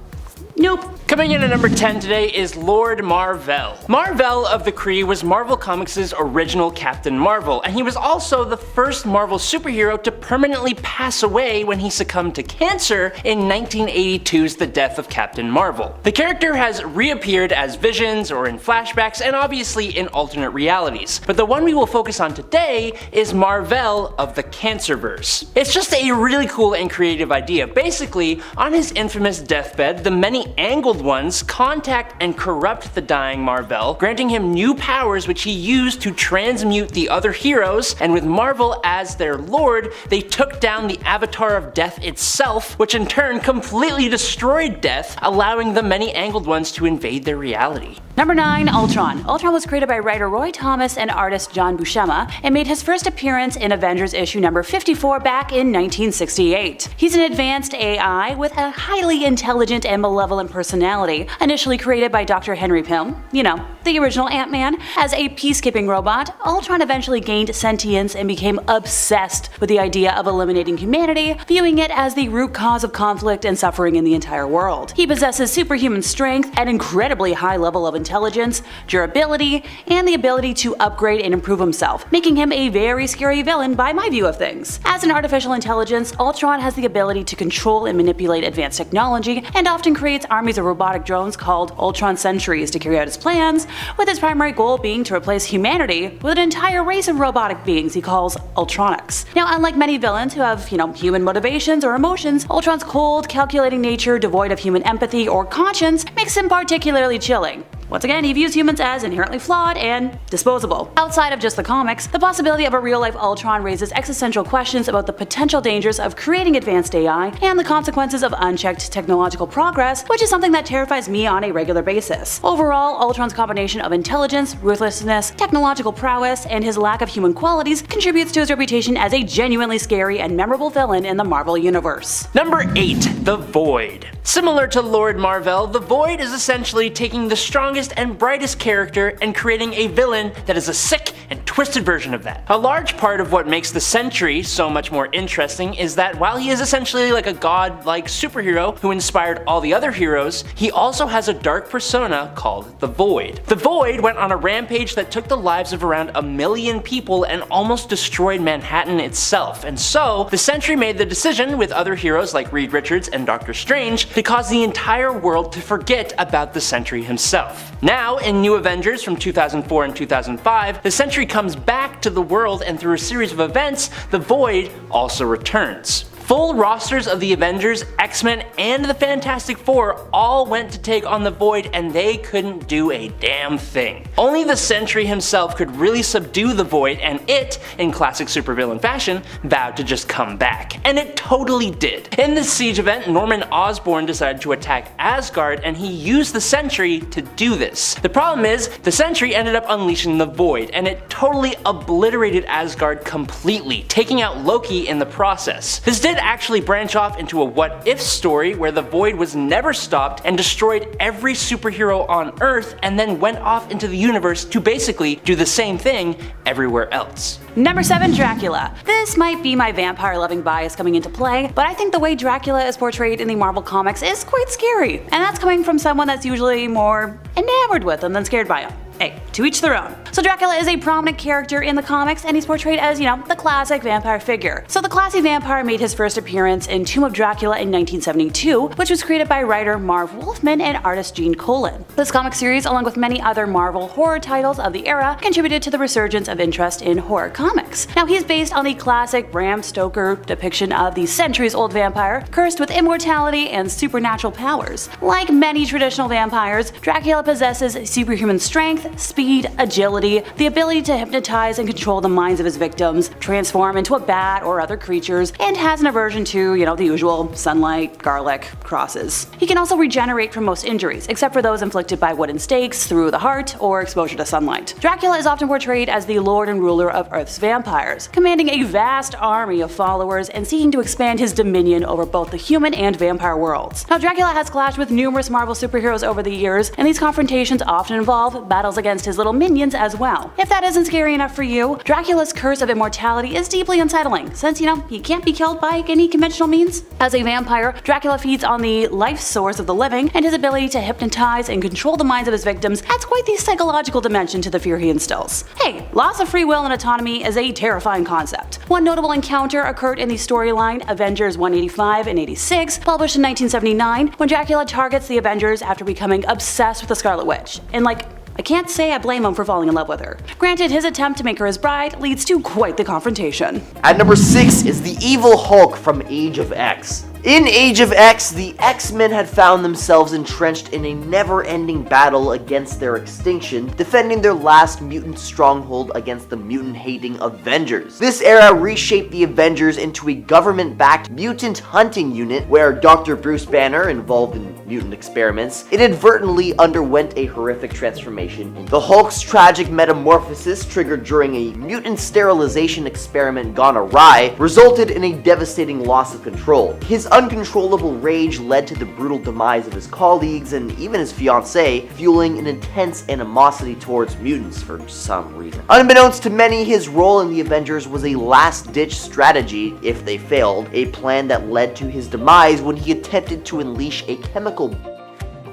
Nope. Coming in at number 10 today is Lord Mar-Vell. Mar-Vell of the Kree was Marvel Comics' original Captain Marvel, and he was also the first Marvel superhero to permanently pass away when he succumbed to cancer in 1982's The Death of Captain Marvel. The character has reappeared as visions or in flashbacks and obviously in alternate realities, but the one we will focus on today is Mar-Vell of the Cancerverse. It's just a really cool and creative idea. Basically, on his infamous deathbed, the many angled ones contact and corrupt the dying Mar-Vell, granting him new powers which he used to transmute the other heroes, and with Marvel as their lord, they took down the Avatar of Death itself, which in turn completely destroyed Death, allowing the many angled ones to invade their reality. Number 9. Ultron. Ultron was created by writer Roy Thomas and artist John Buscema, and made his first appearance in Avengers issue number 54 back in 1968. He's an advanced AI with a highly intelligent and malevolent personality, initially created by Dr. Henry Pym, you know, the original Ant-Man. As a peacekeeping robot, Ultron eventually gained sentience and became obsessed with the idea of eliminating humanity, viewing it as the root cause of conflict and suffering in the entire world. He possesses superhuman strength, an incredibly high level of intelligence, durability, and the ability to upgrade and improve himself, making him a very scary villain by my view of things. As an artificial intelligence, Ultron has the ability to control and manipulate advanced technology, and often creates armies of robotic drones called Ultron Sentries to carry out his plans, with his primary goal being to replace humanity with an entire race of robotic beings he calls Ultronics. Now, unlike many villains who have, human motivations or emotions, Ultron's cold, calculating nature, devoid of human empathy or conscience, makes him particularly chilling. Once again, he views humans as inherently flawed and disposable. Outside of just the comics, the possibility of a real-life Ultron raises existential questions about the potential dangers of creating advanced AI and the consequences of unchecked technological progress, which is something that terrifies me on a regular basis. Overall, Ultron's combination of intelligence, ruthlessness, technological prowess, and his lack of human qualities contributes to his reputation as a genuinely scary and memorable villain in the Marvel Universe. Number 8. The Void. Similar to Lord Mar-Vell, the Void is essentially taking the strongest and brightest character and creating a villain that is a sick and twisted version of that. A large part of what makes the Sentry so much more interesting is that while he is essentially like a god-like superhero who inspired all the other heroes, he also has a dark persona called the Void. The Void went on a rampage that took the lives of around 1 million people and almost destroyed Manhattan itself, and so the Sentry made the decision, with other heroes like Reed Richards and Doctor Strange, to cause the entire world to forget about the Sentry himself. Now, in New Avengers from 2004 and 2005, the Sentry comes back to the world, and through a series of events, the Void also returns. Full rosters of the Avengers, X-Men, and the Fantastic Four all went to take on the Void, and they couldn't do a damn thing. Only the Sentry himself could really subdue the Void, and it, in classic supervillain fashion, vowed to just come back. And it totally did. In this siege event, Norman Osborn decided to attack Asgard, and he used the Sentry to do this. The problem is, the Sentry ended up unleashing the Void, and it totally obliterated Asgard completely, taking out Loki in the process. This did actually branch off into a what-if story where the Void was never stopped and destroyed every superhero on Earth, and then went off into the universe to basically do the same thing everywhere else. Number 7. Dracula. This might be my vampire-loving bias coming into play, but I think the way Dracula is portrayed in the Marvel Comics is quite scary, and that's coming from someone that's usually more enamored with him than scared by him. Hey, to each their own. So Dracula is a prominent character in the comics, and he's portrayed as, the classic vampire figure. So the classy vampire made his first appearance in Tomb of Dracula in 1972, which was created by writer Marv Wolfman and artist Gene Colan. This comic series, along with many other Marvel horror titles of the era, contributed to the resurgence of interest in horror comics. Now, he's based on the classic Bram Stoker depiction of the centuries-old vampire, cursed with immortality and supernatural powers. Like many traditional vampires, Dracula possesses superhuman strength, speed, agility, the ability to hypnotize and control the minds of his victims, transform into a bat or other creatures, and has an aversion to, the usual sunlight, garlic, crosses. He can also regenerate from most injuries, except for those inflicted by wooden stakes, through the heart, or exposure to sunlight. Dracula is often portrayed as the lord and ruler of Earth's vampires, commanding a vast army of followers and seeking to expand his dominion over both the human and vampire worlds. Now, Dracula has clashed with numerous Marvel superheroes over the years, and these confrontations often involve battles against his little minions as well. If that isn't scary enough for you, Dracula's curse of immortality is deeply unsettling, since, he can't be killed by any conventional means. As a vampire, Dracula feeds on the life source of the living, and his ability to hypnotize and control the minds of his victims adds quite the psychological dimension to the fear he instills. Hey, loss of free will and autonomy is a terrifying concept. One notable encounter occurred in the storyline Avengers 185 and 86, published in 1979, when Dracula targets the Avengers after becoming obsessed with the Scarlet Witch. And I can't say I blame him for falling in love with her. Granted, his attempt to make her his bride leads to quite the confrontation. At number 6 is the evil Hulk from Age of X. In Age of X, the X-Men had found themselves entrenched in a never-ending battle against their extinction, defending their last mutant stronghold against the mutant-hating Avengers. This era reshaped the Avengers into a government-backed mutant hunting unit where Dr. Bruce Banner, involved in mutant experiments, inadvertently underwent a horrific transformation. The Hulk's tragic metamorphosis, triggered during a mutant sterilization experiment gone awry, resulted in a devastating loss of control. His uncontrollable rage led to the brutal demise of his colleagues and even his fiancée, fueling an intense animosity towards mutants for some reason. Unbeknownst to many, his role in the Avengers was a last-ditch strategy, if they failed, a plan that led to his demise when he attempted to unleash a chemical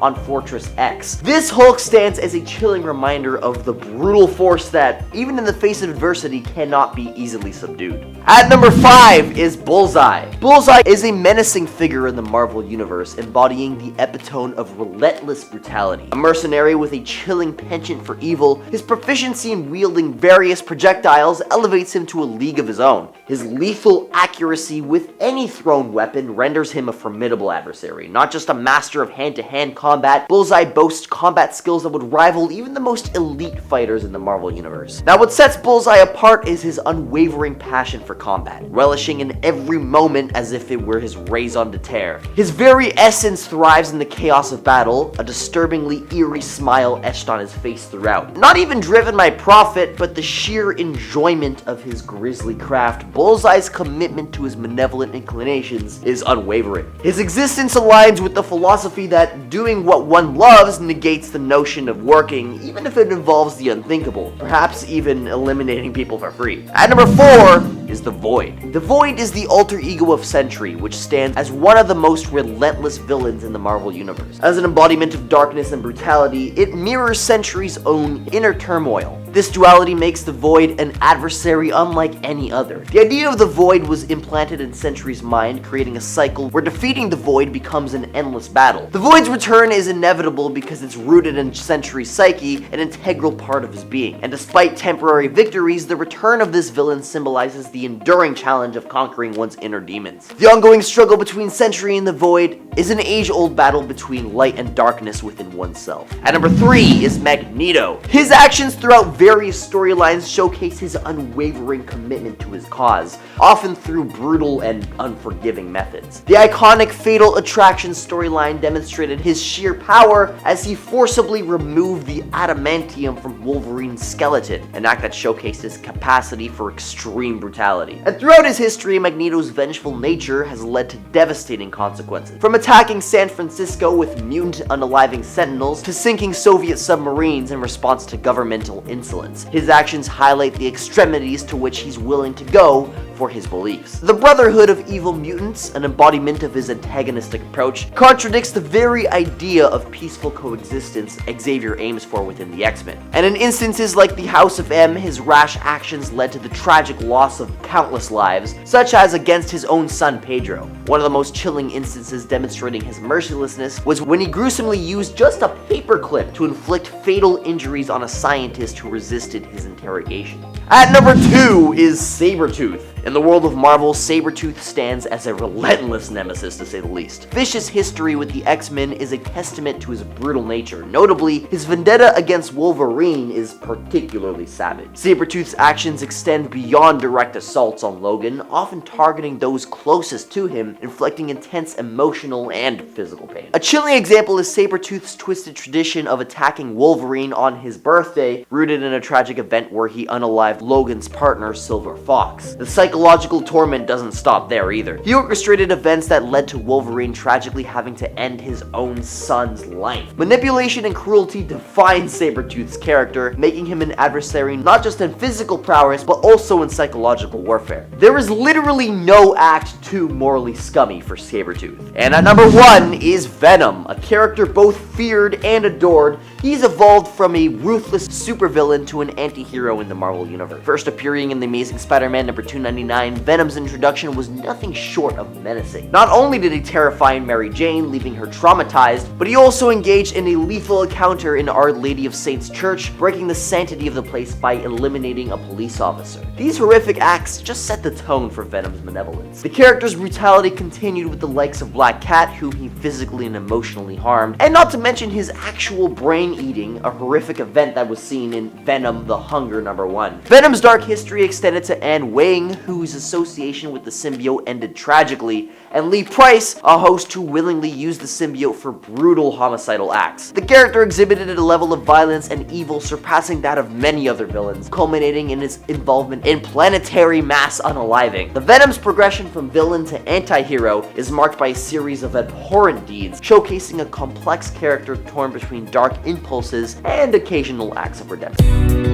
on Fortress X. This Hulk stands as a chilling reminder of the brutal force that, even in the face of adversity, cannot be easily subdued. At number 5 is Bullseye. Bullseye is a menacing figure in the Marvel Universe, embodying the epitome of relentless brutality. A mercenary with a chilling penchant for evil, his proficiency in wielding various projectiles elevates him to a league of his own. His lethal accuracy with any thrown weapon renders him a formidable adversary. Not just a master of hand-to-hand combat, Bullseye boasts combat skills that would rival even the most elite fighters in the Marvel Universe. Now, what sets Bullseye apart is his unwavering passion for combat, relishing in every moment as if it were his raison d'etre. His very essence thrives in the chaos of battle, a disturbingly eerie smile etched on his face throughout. Not even driven by profit, but the sheer enjoyment of his grisly craft, Bullseye's commitment to his malevolent inclinations is unwavering. His existence aligns with the philosophy that doing what one loves negates the notion of working, even if it involves the unthinkable, perhaps even eliminating people for free. At number 4 is the Void. The Void is the alter ego of Sentry, which stands as one of the most relentless villains in the Marvel Universe. As an embodiment of darkness and brutality, it mirrors Sentry's own inner turmoil. This duality makes the Void an adversary unlike any other. The idea of the Void was implanted in Sentry's mind, creating a cycle where defeating the Void becomes an endless battle. The Void's return is inevitable because it's rooted in Sentry's psyche, an integral part of his being. And despite temporary victories, the return of this villain symbolizes the enduring challenge of conquering one's inner demons. The ongoing struggle between Sentry and the Void is an age-old battle between light and darkness within oneself. At number 3 is Magneto. His actions throughout various storylines showcase his unwavering commitment to his cause, often through brutal and unforgiving methods. The iconic Fatal Attraction storyline demonstrated his sheer power as he forcibly removed the adamantium from Wolverine's skeleton, an act that showcased his capacity for extreme brutality. And throughout his history, Magneto's vengeful nature has led to devastating consequences. From attacking San Francisco with mutant unaliving sentinels to sinking Soviet submarines in response to governmental insolence, his actions highlight the extremities to which he's willing to go for his beliefs. The Brotherhood of Evil Mutants, an embodiment of his antagonistic approach, contradicts the very idea of peaceful coexistence Xavier aims for within the X-Men. And in instances like the House of M, his rash actions led to the tragic loss of countless lives, such as against his own son Pedro. One of the most chilling instances demonstrating his mercilessness was when he gruesomely used just a paperclip to inflict fatal injuries on a scientist who resisted his interrogation. At number 2 is Sabretooth. In the world of Marvel, Sabretooth stands as a relentless nemesis to say the least. Fish's history with the X-Men is a testament to his brutal nature. Notably, his vendetta against Wolverine is particularly savage. Sabretooth's actions extend beyond direct assaults on Logan, often targeting those closest to him, inflicting intense emotional and physical pain. A chilling example is Sabretooth's twisted tradition of attacking Wolverine on his birthday, rooted in a tragic event where he unalived Logan's partner, Silver Fox. The psychological torment doesn't stop there either. He orchestrated events that led to Wolverine tragically having to end his own son's life. Manipulation and cruelty define Sabretooth's character, making him an adversary not just in physical prowess, but also in psychological warfare. There is literally no act too morally scummy for Sabretooth. And at number 1 is Venom, a character both feared and adored. He's evolved from a ruthless supervillain to an anti-hero in the Marvel Universe. First appearing in The Amazing Spider-Man number 299, Venom's introduction was nothing short of menacing. Not only did he terrify Mary Jane, leaving her traumatized, but he also engaged in a lethal encounter in Our Lady of Saints Church, breaking the sanctity of the place by eliminating a police officer. These horrific acts just set the tone for Venom's malevolence. The character's brutality continued with the likes of Black Cat, whom he physically and emotionally harmed, and not to mention his actual brain eating, a horrific event that was seen in Venom: The Hunger number 1. Venom's dark history extended to Anne Wang, whose association with the symbiote ended tragically, and Lee Price, a host who willingly used the symbiote for brutal homicidal acts. The character exhibited a level of violence and evil surpassing that of many other villains, culminating in his involvement in planetary mass unaliving. The Venom's progression from villain to anti-hero is marked by a series of abhorrent deeds, showcasing a complex character torn between dark impulses and occasional acts of redemption.